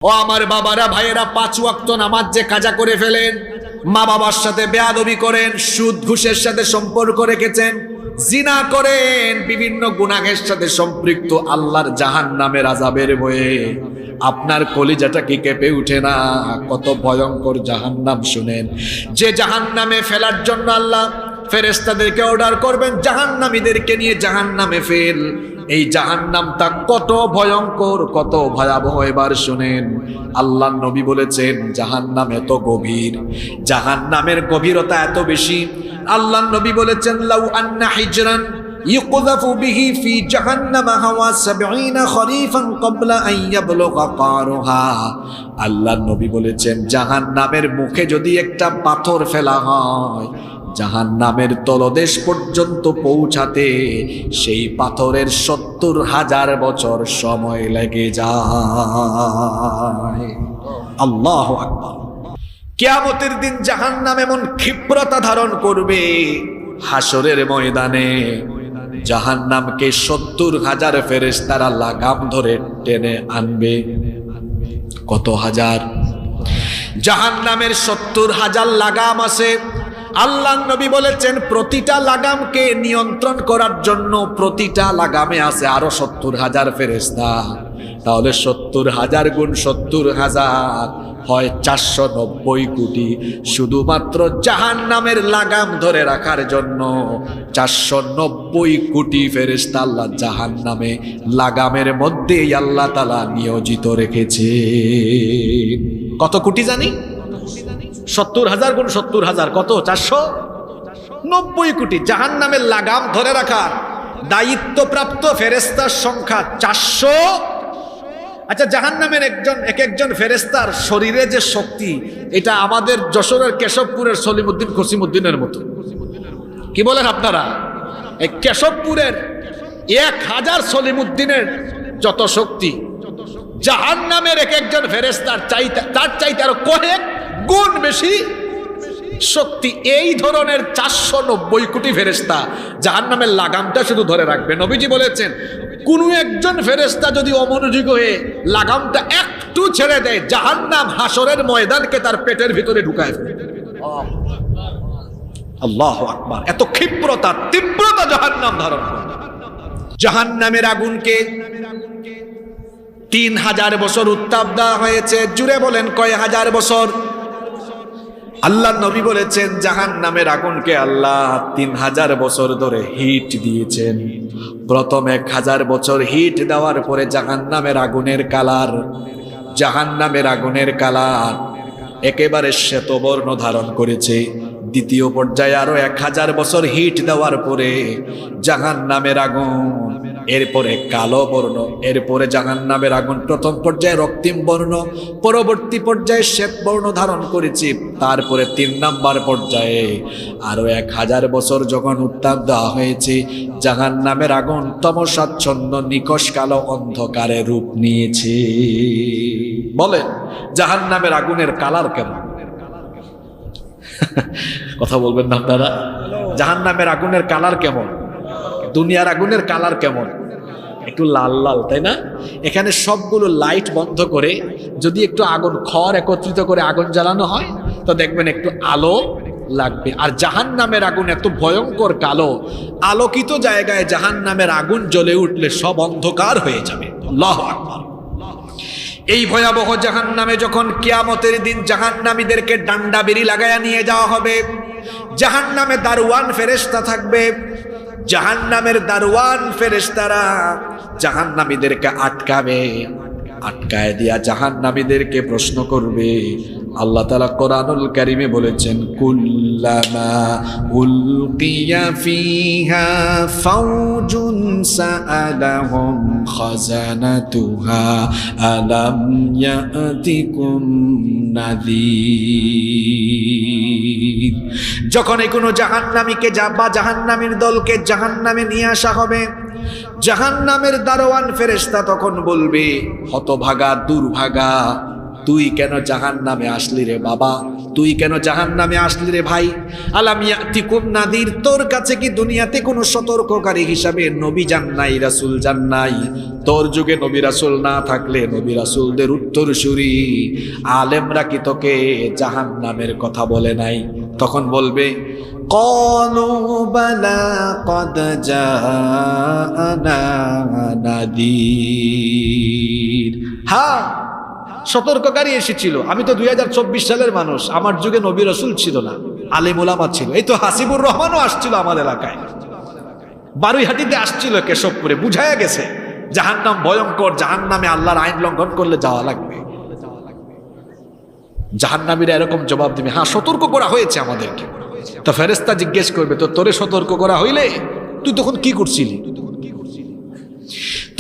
ও আমার বাবারা, ভাইয়েরা, 5 ওয়াক্ত নামাজ যে কাজা করে ফেলেন, মা বাবার সাথে বেয়াদবি করেন, সুদ ঘুষের সাথে সম্পর্ক রেখেছেন, জিনা করেন, বিভিন্ন গুনাহের সাথে সম্পৃক্ত, আল্লাহর জাহান্নামের আযাবের ভয়ে আপনার কলিজাটা কি কেঁপে উঠে না? কত ভয়ঙ্কর জাহান্নাম শুনেন। যে জাহান্নামে ফেলার জন্য আল্লাহ ফেরেশতাদেরকে অর্ডার করবেন, জাহান্নামীদেরকে নিয়ে জাহান্নামে ফেল। এই জাহান্নামটা কত ভয়ঙ্কর, কত ভয়াবহ এবার শুনেন। আল্লাহ নবী বলেছেন জাহান্নাম এত গভীর, জাহান্নামের গভীরতা এত বেশি। আল্লাহ নবী বলেছেন লাউ আন্না হিজরান ইউকযাফু বিহি ফি জাহান্নাম হাওয়া 70 খরিফান ক্বাবলা আন ইয়াবলুগা কারহা। আল্লাহ নবী বলেছেন জাহান্নামের মুখে যদি একটা পাথর ফেলা হয়, জাহান্নামের তলদেশ পর্যন্ত পৌঁছাতে সেই পাথরের 70,000 বছর সময় লেগে যায়। আল্লাহু আকবার। কিয়ামতের দিন জাহান্নাম এমন ক্ষিপ্রতা ধারণ করবে, হাসরের ময়দানে জাহান্নামকে 70,000 ফেরেশতারা লাগাম ধরে টেনে আনবে। কত হাজার? জাহান্নামের 70,000 লাগাম আছে। আল্লাহ নবী বলেছেন প্রতিটা লাগামকে নিয়ন্ত্রণ করার জন্য প্রতিটা লাগামে আছে আরো 70,000 ফেরেশতা। তাহলে 70,000 গুণ 70,000 হয় 490 কোটি। শুধুমাত্র জাহান্নামের লাগাম ধরে রাখার জন্য 490 কোটি ফেরেশতা আল্লাহ জাহান্নামে লাগামের মধ্যেই আল্লাহ তাআলা নিয়োজিত রেখেছে। কত কোটি জানি? 70,000 গুণ 70,000 কত? 490 কোটি। জাহান্নামের লাগাম ধরে রাখার দায়িত্বপ্রাপ্ত ফেরেশতার সংখ্যা 400। আচ্ছা, জাহান্নামের একজন ফেরেশতার শরীরে যে শক্তি, এটা আমাদের যশোরের কেশবপুরের সলিমউদ্দিন কসিমউদ্দিনের মতো। কি বলেন আপনারা? এই কেশবপুরের 1000 সলিমউদ্দিনের যত শক্তি, জাহান্নামের একজন ফেরেশতার তার চাইতে আরো কয়েক গুণ বেশি শক্তি। এই ধরনের 490 কোটি ফেরেশতা জাহান্নামের লাগামটা শুধু ধরে রাখবে। নবীজি বলেছেন কোন একজন ফেরেশতা যদি অমনোযোগী হয়ে লাগামটা একটু ছেড়ে দেয়, জাহান্নাম হাসরের ময়দানকে তার পেটের ভিতরে ঢুকায় ফেলে। আল্লাহু আকবার। এত ক্ষিপ্রতা, তীব্রতা জাহান্নাম ধারণ করে। জাহান্নামের আগুনকে 3000 বছর উত্তাপ দেওয়া হয়েছে। জুড়ে বলেন কয় হাজার বছর? আল্লাহ নবী বলেছেন জাহান্নামের আগুনকে আল্লাহ 3000 বছর ধরে হিট দিয়েছেন। প্রথম 1000 বছর হিট দেওয়ার পরে জাহান্নামের আগুনের কালার একেবারে শ্বেতবর্ণ ধারণ করেছে। দ্বিতীয় পর্যায়ে আরো 1000 বছর হিট দেওয়ার পরে জাহান্নামের আগুন এরপরে কালো বর্ণ, এরপরে জাহান্নামের আগুন প্রথম পর্যায়ে রক্তিম বর্ণ, পরবর্তী পর্যায়ে শ্বেত বর্ণ ধারণ করেছে। তারপরে 3 নাম্বার পর্যায়ে আরো 1000 বছর যখন উত্তাপ দেওয়া হয়েছে, জাহান্নামের আগুন তমসাচ্ছন্ন নিকষ কালো অন্ধকারে রূপ নিয়েছে। বলেন জাহান্নামের আগুনের কালার কেমন? কথা বলবেন না আপনারা? জাহান্নামের আগুনের কালার কেমন? দুনিয়ার আগুনের কালার কেমন? একটু লাল লাল, তাই না? এখানে সবগুলো লাইট বন্ধ করে যদি একটু আগুন খড় একত্রিত করে আগুন জ্বালানো হয় তো দেখবেন একটু আলো লাগবে। আর জাহান্নামের আগুন এত ভয়ঙ্কর কালো, আলোকিত জায়গায় জাহান্নামের আগুন জ্বলে উঠলে সব অন্ধকার হয়ে যাবে। আল্লাহু আকবার। এই ভয়াবহ জাহান্নামে যখন কিয়ামতের দিন জাহান্নামীদেরকে ডান্ডা বেরি লাগায়া নিয়ে যাওয়া হবে, জাহান্নামে দারওয়ান ফেরেশতা থাকবে। জাহান্নামের দারওয়ান ফেরেশতারা জাহান্নামীদেরকে আটকায় দিয়া জাহান্নামীদেরকে প্রশ্ন করবে। আল্লাহ তাআলা কোরআনুল কারীমে বলেছেন কুল্লামা উলকিয়া ফিহা ফাওজুন সাআলাহুম খাজানাতুহা আলাম ইয়াতিকুম নাযীর। যখন কোনো জাহান্নামীকে বা জাহান্নামীর দলকে জাহান্নামে নিয়ে আসা হবে, জাহান্নামের দারওয়ান ফেরেশতা তখন বলবে হতভাগা, দুর্ভাগা, তুই কেন জাহান্নামে আসলি রে বাবা? তুই কেন জাহান্নামে আসলি রে ভাই? আলাম ইয়াতিকুম নাদির, তোর কাছে কি দুনিয়াতে কোনো সতর্ককারী হিসাবে নবী যান নাই, রাসূল যান নাই? তোর যুগে নবী রাসূল না থাকলে নবী রাসূলদের উত্তরসূরি আলেমরা কি তোকে জাহান্নামের কথা বলে নাই? তখন বলবে ক্বালু বালা ক্বাদ জাআনা নাদির, হ্যাঁ সতর্ককারী এসেছিল। আমি তো 2024 সালের মানুষ, আমার যুগে নবী রাসূল ছিল না, আলেম ওলামা ছিল। এই তো হাসিবুর রহমানও আসছিল আমার এলাকায়, বারুইহাটিতে আসছিল, কেশবপুরে, বুঝায়া গেছে জাহান্নাম ভয়ঙ্কর, জাহান্নামে আল্লাহর আইন লঙ্ঘন করলে যাওয়া লাগবে। জাহান্নামীরা এরকম জবাব দিবে, হ্যাঁ সতর্ক করা হয়েছে আমাদেরকে। তা ফেরেশতা জিজ্ঞেস করবে, তো তোরে সতর্ক করা হইলে তুই তখন কি করছিলি?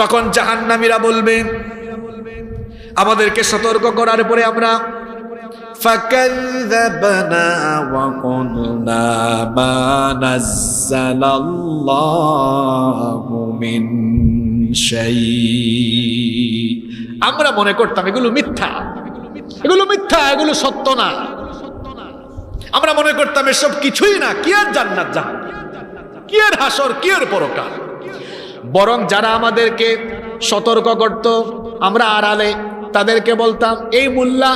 তখন জাহান্নামীরা বলবে, আমাদেরকে সতর্ক করার পরে আমরা ফাকাযযাবনা ওয়া কুলনা মা নাযালাল্লাহু মিন শাই, আমরা মনে করতাম এগুলো মিথ্যা, এগুলো মিথ্যা, এগুলো সত্য না। আমরা মনে করতাম এসব কিছুই না, কি আর জান্নাত জাহান্নাম, কি আর হাসর, কি আর পরকাল। বরং যারা আমাদেরকে সতর্ক করত, আমরা আড়ালে তাদেরকে বলতাম, এই মুল্লা,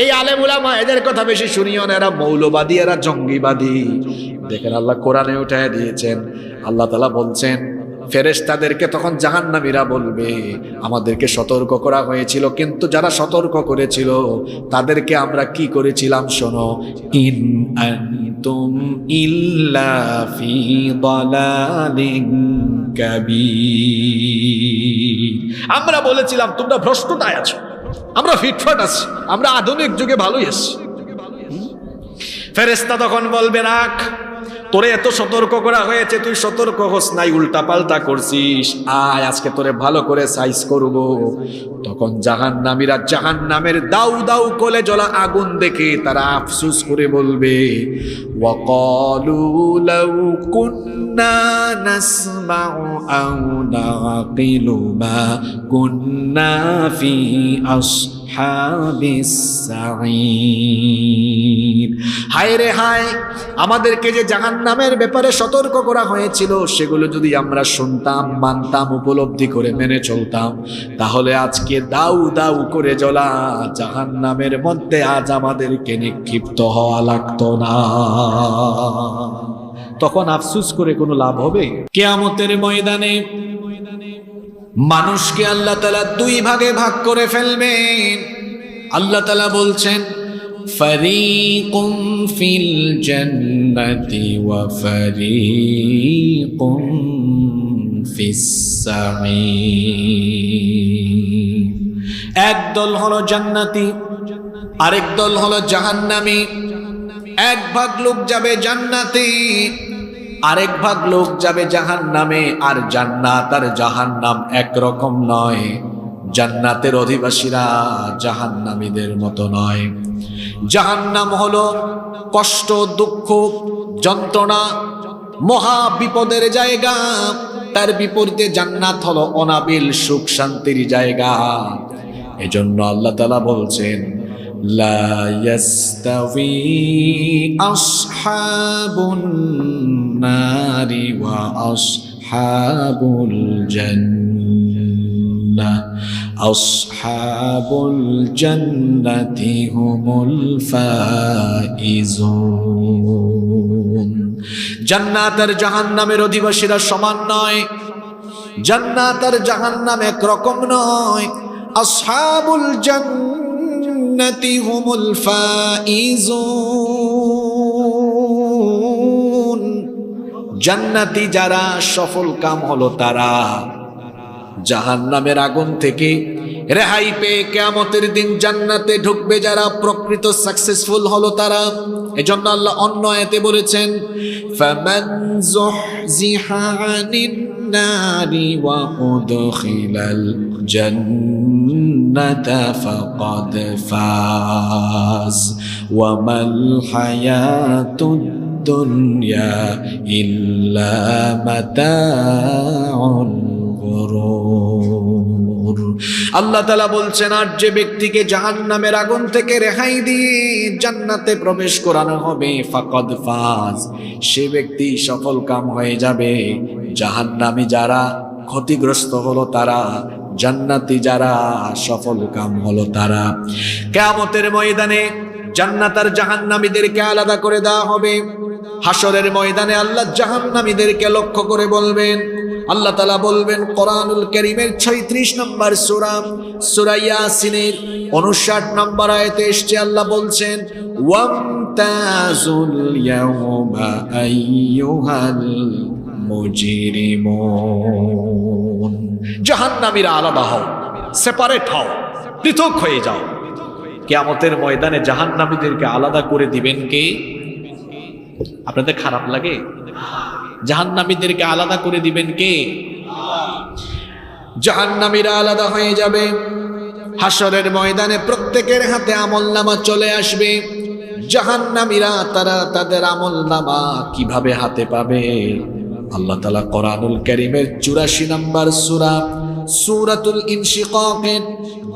এই আলেম উলামা, এদের কথা বেশি শুনিও না, এরা মৌলবাদী, এরা জঙ্গিবাদী। দেখেন আল্লাহ কোরআনে উঠায় দিয়েছেন, আল্লাহ তাআলা বলছেন ফেরেশতাদেরকে তখন জাহান্নামীরা বলবে, আমাদেরকে সতর্ক করা হয়েছিল, কিন্তু যারা সতর্ক করেছিল তাদেরকে আমরা কি করেছিলাম শোনো, ইন আনতুম ইল্লা ফি দালালিন কাবীর, আমরা বলেছিলাম তোমরা ভ্রষ্টতায় আছো, আমরা ফিটফাট আছি, আমরা আধুনিক যুগে ভালোই আছি। ফেরেশতা তখন বলবে, রাখ, তোরে এত সতর্ক করা হয়েছে, তুই সতর্ক হোস নাই, উল্টা পাল্টা করছিস, আয় আজকে তোরে ভালো করে সাইজ করব। তখন জাহান্নামীরা জাহান্নামের দাউ দাউ কোলে জ্বলা আগুন দেখে তারা আফসোস করে বলবে, ওয়াকালু লাউ কুন্না নাসমাউ আও নাকিলু মা কুন্না ফি আসহাবিস সাঈর, হায় রে হায়, আমাদেরকে যে জাহান্নামের ব্যাপারে সতর্ক করা হয়েছিল সেগুলো যদি আমরা শুনতাম, মানতাম, উপলব্ধি করে মেনে চলতাম, তাহলে আজকে দাউ দাউ করে জ্বলা জাহান্নামের মধ্যে আজ আমাদেরকে নিক্ষিপ্ত হওয়া লাগতো না। তখন আফসোস করে কোনো লাভ হবে? কিয়ামতের ময়দানে মানুষকে আল্লাহ তাআলা দুই ভাগে ভাগ করে ফেলবেন। আল্লাহ তাআলা বলছেন, ফারীকুম ফিল জান্নাতি ওয়া ফারীকুম ফিস সাঈর, এক দল হলো জান্নাতি, আরেক দল হলো জাহান্নামী। এক ভাগ লোক যাবে জান্নাতে, আরেক ভাগ লোক যাবে জাহান্নামে। আর জান্নাত আর জাহান্নাম একরকম নয়, জান্নাতের অধিবাসীরা জাহান্নামীদের মতো নয়। জাহান্নাম হলো কষ্ট, দুঃখ, যন্ত্রণা, মহা বিপদের জায়গা, তার বিপরীতে জান্নাত হলো অনাবিল সুখ শান্তির জায়গা। এজন্য আল্লাহ তাআলা বলছেন, লা ইয়াস্তাবি আসহাবুন নারি ওয়া আসহাবুল জান্নাহ, আসহাবুল জান্নাতি হুমুল ফাইজুন। জান্নাত আর জাহান্নামের অধিবাসীরা সমান নয়, জান্নাত আর জাহান্নাম একরকম নয়। আসহাবুল জান্নাতি হুমুল ফাইজুন, জান্নাতি যারা, সফল কাম হলো তারা। জাহান্নামের আগুন থেকে রেহাই পেয়ে কিয়ামতের দিন জান্নাতে ঢুকবে যারা, প্রকৃত সাকসেসফুল হলো তারা। এজন্য আল্লাহ অন্য আয়াতে বলেছেন, ফামান যুহজিহা আনিন নারি ওয়া উদখিলাল জান্নাতা ফাকাদ ফাজ ওয়া মাল হায়াতুদ দুনিয়া ইল্লা মাতাউল গুরুর। আল্লাহ তাআলা বলছেন, আর যে ব্যক্তিকে জাহান্নামের আগুন থেকে রেহাই দিয়ে জান্নাতে প্রবেশ করানো হবে, ফাকাদ ফাজ, সে ব্যক্তি সফল কাম হয়ে যাবে। জাহান্নামী যারা ক্ষতিগ্রস্ত হলো তারা, জান্নাতি যারা সফল কাম হলো তারা। কিয়ামতের ময়দানে জান্নাত আর জাহান্নামীদেরকে আলাদা করে দেওয়া হবে। হাসরের ময়দানে আল্লাহ জাহান্নামীদেরকে লক্ষ্য করে বলবেন, আল্লাহ তাআলা বলবেন, কোরআনুল কারীমের 36 নম্বর সূরা ইয়াসিনের 59 নম্বর আয়াতে এসেছে, আল্লাহ বলছেন, ওয়ামতাজুল ইয়াওমা আইয়ুহাল মুজরিমুন, জাহান্নামীরা আলাদা হও, সেপারেট হও, পৃথক হয়ে যাও। কিয়ামতের ময়দানে জাহান্নামীদেরকে আলাদা করে দিবেন কে? আপনাদের খারাপ লাগে? জাহান্নামীদেরকে আলাদা করে দিবেন কে? জাহান্নামীরা আলাদা হয়ে যাবে। হাসরের ময়দানে প্রত্যেকের হাতে আমলনামা চলে আসবে। জাহান্নামীরা তারা তাদের আমলনামা কিভাবে হাতে পাবে? আল্লাহ তাআলা কোরআনুল কারীমের 84 নম্বর সূরাতুল ইনশিকাকের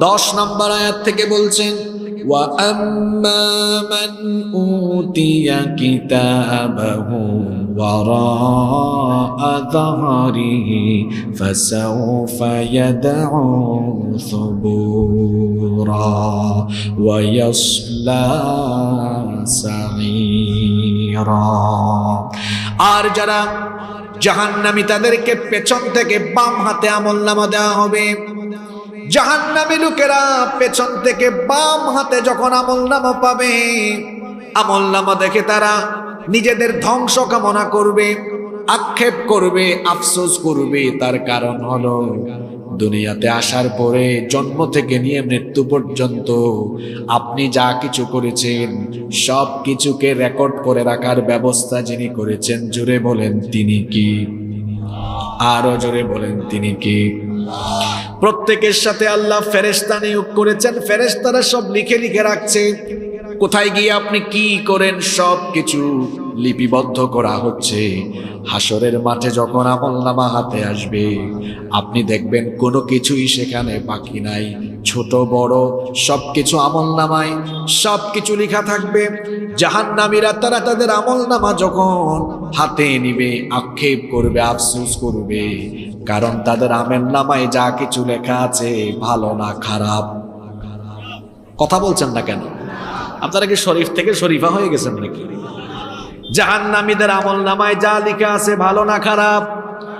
10 নম্বর আয়াত থেকে বলছেন, ওয়া আম্মা মান উতিয়া কিতাবাহু ওয়ারাআ যাহরিহি ফাসাউফা ইয়াদউ সুবুরা ওয়া ইয়াসলা সাঈরা। আর যারা জাহান্নামী তাদেরকে পেছন থেকে বাম হাতে আমলনামা দেওয়া হবে। জাহান্নামী লোকেরা পেছন থেকে বাম হাতে যখন আমলনামা পাবে, আমলনামা দেখে তারা নিজেদের ধ্বংস কামনা করবে, আক্ষেপ করবে, আফসোস করবে। তার কারণ হলো দুনিয়াতে আসার পরে জন্ম থেকে নিয়ে মৃত্যু পর্যন্ত আপনি যা কিছু করেছেন সব কিছুকে রেকর্ড করে রাখার ব্যবস্থা যিনি করেছেন, জোরে বলেন তিনি কি? আরো জোরে বলেন তিনি কি? প্রত্যেকের সাথে আল্লাহ ফেরেশতা নিয়োগ করেছেন, ফেরেশতারা সব লিখে লিখে রাখছে। কোথায় গিয়ে আপনি কি করেন সব কিছু লিপিবদ্ধ করা হচ্ছে। হাসরের মাঠে যখন আমলনামা হাতে আসবে, আপনি দেখবেন কোনো কিছুই সেখানে বাকি নাই। ছোট বড় সবকিছু আমলনামায় সবকিছু লেখা থাকবে। জাহান্নামীরা তারা তাদের আমলনামা যখন হাতে নিবে, আক্ষেপ করবে, আফসোস করবে, কারণ তাদের আমলনামায় যা কিছু লেখা আছে ভালো না খারাপ। কথা বলছেন না কেন? আপনারা কি শরীফ থেকে শরীফা হয়ে গেছেন নাকি? জাহান্নামীদের আমলনামায় যা লেখা আছে ভালো না খারাপ?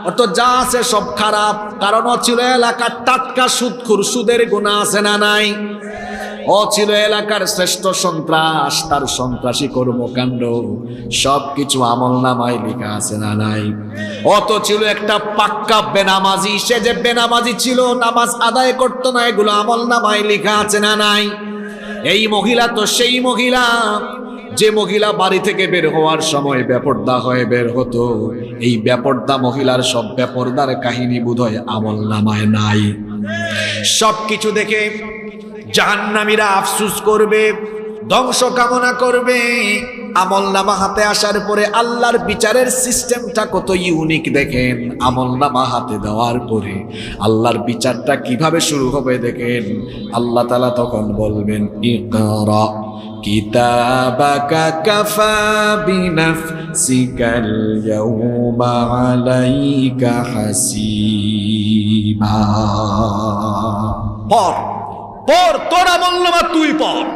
অত যা আছে সব খারাপ। কারণ ও ছিল এলাকার টাটকা সুদখোর, সুদের গুনাহ আছে না নাই? ও ছিল এলাকার শ্রেষ্ঠ সন্ত্রাস, তার সন্ত্রাসী কর্মকাণ্ড সবকিছু আমলনামায় লেখা আছে না নাই? অত ছিল একটা পাক্কা বেনামাজি, সে যে বেনামাজি ছিল, নামাজ আদায় করতো না, এগুলো আমলনামায় লেখা আছে না নাই? এই মহিলা তো সেই মহিলা যে মহিলা বাড়ি থেকে বের হওয়ার সময় বেপরদা হয়ে বের হতো। এই বেপরদা মহিলার সব বেপরদার কাহিনী বোধহয় আমলনামায় নাই। সবকিছু দেখে জাহান্নামীরা আফসোস করবে, ধ্বংস কামনা করবে। আমলনামা হাতে আসার পরে আল্লাহর বিচারের সিস্টেমটা কত ইউনিক দেখেন। আমলনামা হাতে দেওয়ার পরে আল্লাহর বিচারটা কিভাবে শুরু হবে দেখেন। আল্লাহ তাআলা তখন বলবেন, ইকরা কিতাবাকা কাফা বিনাফসিকাল ইয়াউমা আলাইকা হাসিবা। পড় তোর আমলনামা তুই পড়।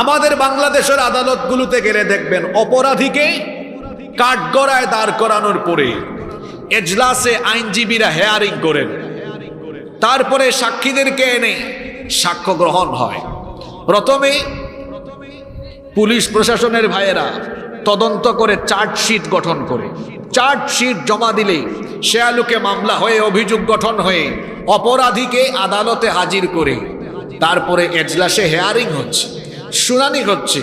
আমাদের বাংলাদেশের আদালতগুলোতে গেলে দেখবেন অপরাধীকে কাঠগড়ায় দাঁড় করানোর পরে এজলাসে আইনজীবীরা হেয়ারিং করেন, তারপরে সাক্ষীদেরকে এনে সাক্ষ্য গ্রহণ হয়। প্রথমে পুলিশ প্রশাসনের ভাইয়েরা তদন্ত করে চার্জশিট গঠন করে, চার্জশিট জমা দিলে সে আলোকে মামলা হয়ে অভিযোগ গঠন হয়ে অপরাধীকে আদালতে হাজির করে তারপরে এজলাসে হেয়ারিং হচ্ছে, শুনানি হচ্ছে,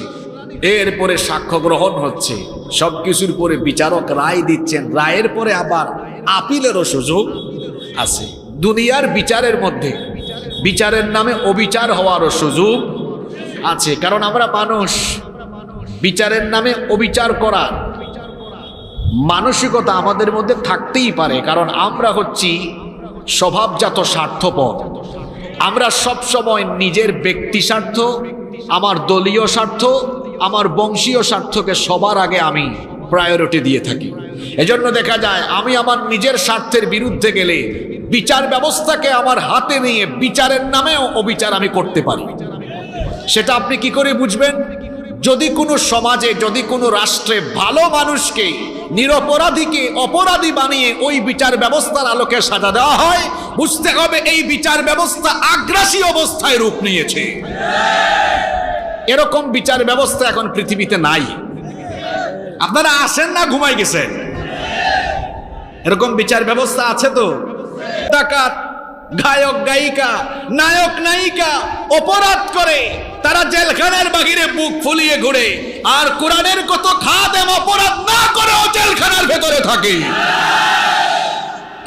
এরপরে সাক্ষ্য গ্রহণ হচ্ছে। সবকিছুর পরে বিচারক রায় দিচ্ছেন। রায়ের পরে আবার আপিলেরও সুযোগ আছে। দুনিয়ার বিচারের মধ্যে বিচারের নামে অবিচার হওয়ারও সুযোগ আছে, কারণ আমরা মানুষ। বিচারের নামে অবিচার করার মানসিকতা আমাদের মধ্যে থাকতেই পারে, কারণ আমরা হচ্ছি স্বভাবজাত স্বার্থপর। আমরা সব সময় নিজের ব্যক্তি স্বার্থ, আমার দলীয় স্বার্থ, আমার বংশীয় স্বার্থকে সবার আগে আমি প্রায়োরিটি দিয়ে থাকি। এজন্য দেখা যায় আমি আমার নিজের স্বার্থের বিরুদ্ধে গেলে বিচার ব্যবস্থাকে আমার হাতে নিয়ে বিচারের নামেও অবিচার আমি করতে পারি। সেটা আপনি কি করে বুঝবেন? যদি কোনো সমাজে, যদি কোনো রাষ্ট্রে ভালো মানুষকে, নিরপরাধীকে অপরাধী বানিয়ে ওই বিচার ব্যবস্থার আলোকে সাজা দেওয়া হয়, বুঝতে হবে এই বিচার ব্যবস্থা আগ্রাসী অবস্থায় রূপ নিয়েছে। এরকম বিচার ব্যবস্থা এখন পৃথিবীতে নাই। আপনারা আসেন না ঘুমাই গেছেন? এরকম বিচার ব্যবস্থা আছে তো? ডাকাত, গায়ক গায়িকা, নায়ক নায়িকা অপরাধ করে তারা জেলখানার বাহিরে বুক ফুলিয়ে ঘুরে, আর কোরআনের কত খাদেম অপরাধ না করেও জেলখানার ভেতরে থাকে।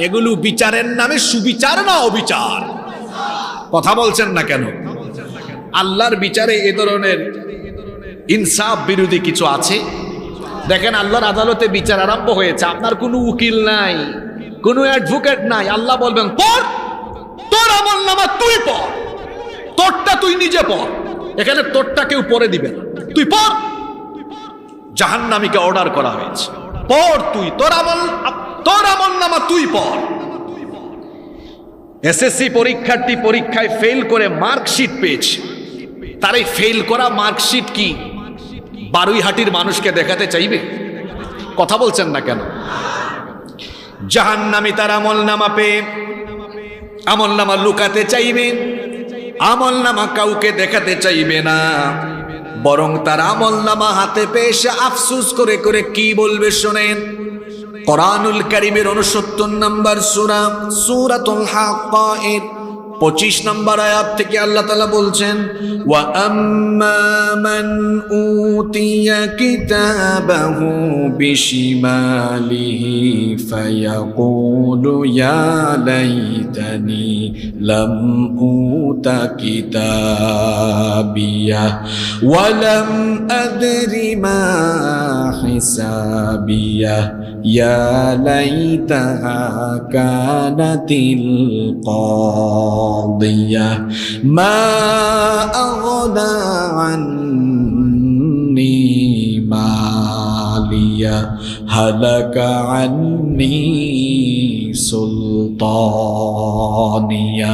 এগুলো বিচারের নামে সুবিচার না অবিচার? কথা বলছেন না কেন? আল্লাহর বিচারে এ ধরনের ইনসাফ বিরোধী কিছু আছে? দেখেন, আল্লাহর আদালতে বিচার আরম্ভ হয়েছে, আপনার কোনো উকিল নাই, কোনো অ্যাডভোকেট নাই। আল্লাহ বলবেন পড়, তোর আমলনামা তুই পড়, তোরটা তুই নিজে পড়। এখানে তোরটা কেউ পড়ে দিবে না, তুই পড়। জাহান্নামীকে অর্ডার করা হয়েছে, পড় তুই, তোর আমলনামা তুই পড়। এসএসসি পরীক্ষার্থী পরীক্ষায় ফেল করে মার্কশিট পেয়েছে, তার এই ফেল করা মার্কশিট কি বারুইহাটির মানুষকে দেখাতে চাইবে? কথা বলছেন না কেন? জাহান্নামী তার আমলনামা পেয়ে আমলনামা লুকাতে চাইবে, আমলনামা কাউকে দেখাতে চাইবে না, বরং তার আমলনামা হাতে পেয়ে সে আফসোস করে করে কি বলবে শোনেন। কোরআনুল কারীমের 69 নম্বর সূরা, সূরাতুল হাক্কা এর 25 নম্বর আয়াত থেকে আল্লাহ তাআলা বলছেন, ওয়া আম্মা মান উতিয়া কিতাবাহু বিশিমালিহি ফায়াকুলু ইয়া লাইতানি লাম উতা কিতাবিয়া ওয়া লাম আদরি মা হিসাবিয়া ইয়া লাইতাহা কানাতিল قاضية ما أغنى عني مالية هلك عني সুলতানিয়া।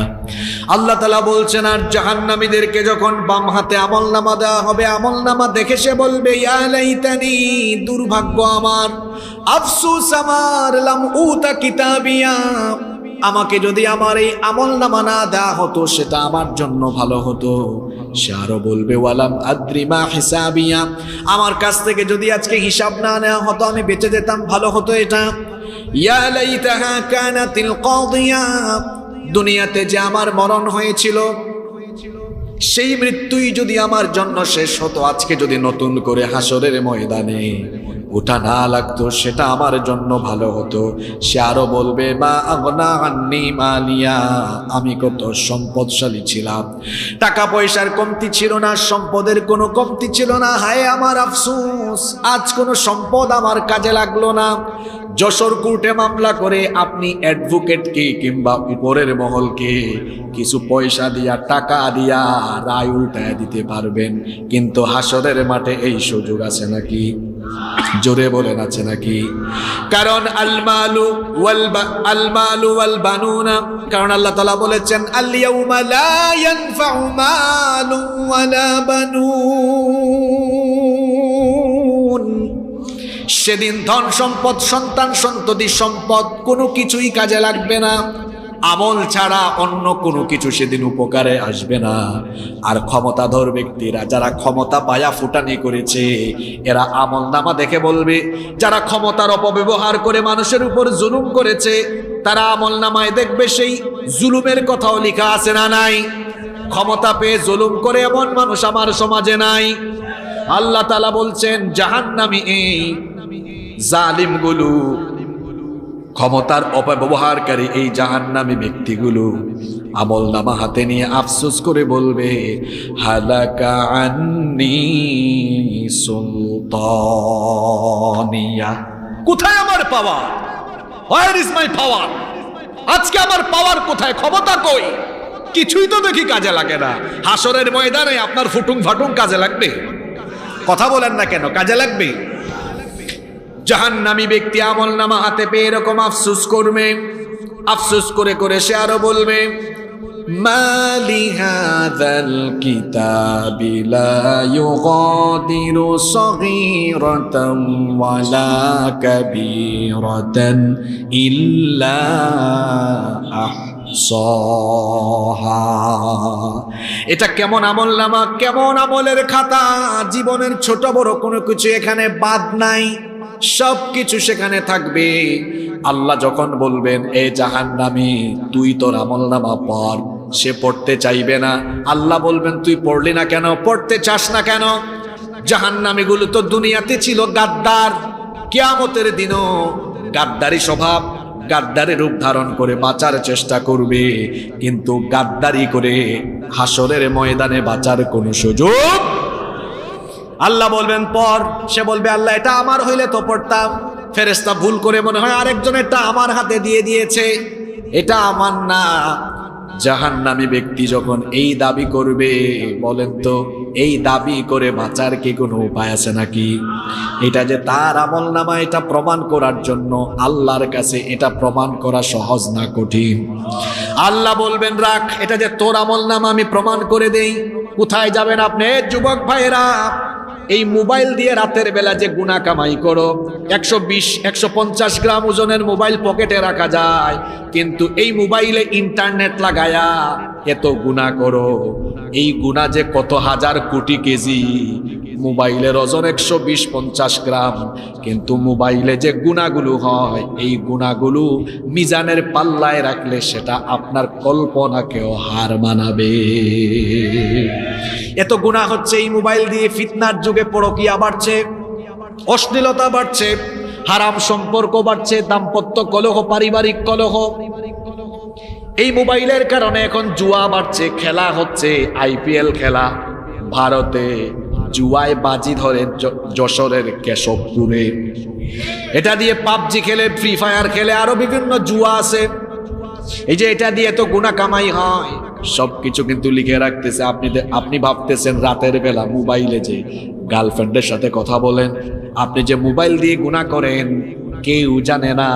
আল্লাহ তাআলা বলছেন, আর জাহান্নামীদেরকে যখন বাম হাতে আমলনামা দেওয়া হবে, আমলনামা দেখে সে বলবে ইয়া লাইতানি, দুর্ভাগ্য আমার, আফসোস আমার, লাম উতা কিতাবিয়া, আমাকে যদি আমার এই আমলনামা না দেওয়া হতো সেটা আমার জন্য ভালো হতো। সে আরো বলবে ওয়ালাম আদ্রি মা হিসাবিয়া, আমার কাছ থেকে যদি আজকে হিসাব না নেওয়া হতো আমি বেঁচে যেতাম, ভালো হতো এটা। ইয়া লাইতাহা কানাতিল কাদিয়া, দুনিয়াতে যে আমার মরণ হয়েছিল সেই মৃত্যুই যদি আমার জন্য শেষ হতো, আজকে যদি নতুন করে হাসরের ময়দানে ওটা না লাগতো সেটা আমার জন্য ভালো হতো। সে আরো বলবে মা আগনা আন্নি মালিয়া, আমি কত সম্পদশালী ছিলাম, টাকা পয়সার কমতি ছিল না, সম্পদের কোনো কমতি ছিল না, হায় আমার আফসোস, আজ কোনো সম্পদ আমার কাজে লাগলো না। যশোর কোর্টে মামলা করে আপনি অ্যাডভোকেটকে কিংবা উপরের মহলকে কিছু পয়সা দিয়া, টাকা দিয়া রায় উল্টায় দিতে পারবেন, কিন্তু হাসরের মাঠে এই সুযোগ আছে নাকি? জোরে বলেন আছে নাকি? কারণ আল মালু ওয়াল বানুনা, কারণ আল্লাহ তাআলা বলেছেন আল ইয়াউমা লা ইয়ানফাউ মালু ওয়ালা বানুন, সেদিন ধন সম্পদ, সন্তান সন্ততি সম্পদ কোনো কিছুই কাজে লাগবে না, আমল ছাড়া অন্য কোনো কিছু সেদিন উপকারে আসবে না। আর ক্ষমতাধর ব্যক্তিরা, যারা ক্ষমতা পায়া ফুটানি করেছে, এরা আমলনামা দেখে বলবে, যারা ক্ষমতার অপব্যবহার করে মানুষের উপর জুলুম করেছে তারা আমলনামায় দেখবে সেই জুলুমের কথাও লেখা আছে না নাই? ক্ষমতা পেয়ে জুলুম করে এমন মানুষ আমার সমাজে নাই। আল্লাহ তাআলা বলছেন জাহান্নামী এই জালিমগুলো, ক্ষমতার অপব্যবহারকারী এই জাহান্নামী ব্যক্তিগুলো আমলনামা হাতে নিয়ে আফসোস করে বলবে হালাকা আন্নি সুলতানিয়া, কোথায় আমার পাওয়ার? হোয়ার ইজ মাই পাওয়ার? আজকে আমার পাওয়ার কোথায়? ক্ষমতা কই? কিছুই তো দেখি কাজে লাগে না। হাসরের ময়দানে আপনার ফুটুং ফাটুং কাজে লাগবে? কথা বলেন না কেন, কাজে লাগবে? জাহান্নামী ব্যক্তি আমলনামা হাতে পেয়ে এরকম আফসোস করবে, আফসোস করে করে সে আরো বলবে, মালি হাযাল কিতাবি লা ইউগাদিরু সগীরাতান ওয়ালা কাবীরাতান ইল্লা আহসাহা। এটা কেমন আমলনামা, কেমন আমলের খাতা! জীবনের ছোট বড় কোনো কিছু এখানে বাদ নাই, সব কিছু সেখানে থাকবে। আল্লাহ যখন বলবেন এ জাহান্নামী তুই তোর আমলনামা পড়, সে পড়তে চাইবে না। আল্লাহ বলবেন তুই পড়লি না কেন, পড়তে চাস না কেন? জাহান্নামীগুলো তো দুনিয়াতে ছিল গাদ্দার, কিয়ামতের দিনও গাদ্দারি স্বভাব, গাদ্দারি রূপ ধারণ করে বাঁচার চেষ্টা করবে, কিন্তু গাদ্দারি করে হাসরের ময়দানে বাঁচার কোনো সুযোগ। আল্লাহ বলবেন পড়, সে বলবে আল্লাহ এটা আমার হইলে তো পড়তাম। ফেরেশতা ভুল করে মনে হয় আরেকজন এটা আমার হাতে দিয়ে দিয়েছে, এটা আমার না। জাহান্নামী ব্যক্তি যখন এই দাবি করবে, বলেন তো এই দাবি করে বাঁচার কি কোনো উপায় আছে নাকি? এটা যে তার আমলনামা, এটা প্রমাণ করার জন্য আল্লাহর কাছে এটা প্রমাণ করা সহজ না কঠিন? আল্লাহ বলবেন রাখ, এটা যে তোর আমলনামা আমি প্রমাণ করে দেই। কোথায় যাবেন আপনি যুবক ভাইয়েরা? এই মোবাইল দিয়ে রাতের বেলা যে গুনাহ কামাই করো, 120-150 গ্রাম ওজনের মোবাইল পকেটে রাখা যায়, কিন্তু এই মোবাইলে ইন্টারনেট লাগায়া এত গুনাহ করো। এই গুনাহ যে কত হাজার কোটি কেজি। মোবাইলের ওজন 120-50 গ্রাম, কিন্তু মোবাইলে যে গুনাহগুলো হয়, এই গুনাহগুলো মিজানের পাল্লায় রাখলে সেটা আপনার কল্পনাকেও হার মানাবে। এত গুনাহ হচ্ছে এই মোবাইল দিয়ে। ফিতনার যুগে পরকীয়া বাড়ছে, অশ্লীলতা বাড়ছে, হারাম সম্পর্ক বাড়ছে, দাম্পত্য কলহ, পারিবারিক কলহ। এই মোবাইলের কারণে এখন জুয়া বাড়ছে, খেলা হচ্ছে, IPL খেলা। ভারতে জুয়ায় বাজি ধরে যশোরের কেশবপুরে। এটা দিয়ে পাবজি খেলে, ফ্রি ফায়ার খেলে, আরো বিভিন্ন জুয়া আছে। এই যে এটা দিয়ে তো গুনাহ কামাই হয়, সবকিছু কিন্তু লিখে রাখতেছে। আপনি ভাবতেছেন রাতের বেলা মোবাইলে যে গার্লফ্রেন্ডের সাথে কথা বলেন, আপনি যে মোবাইল দিয়ে গুনাহ করেন কেউ জানে না,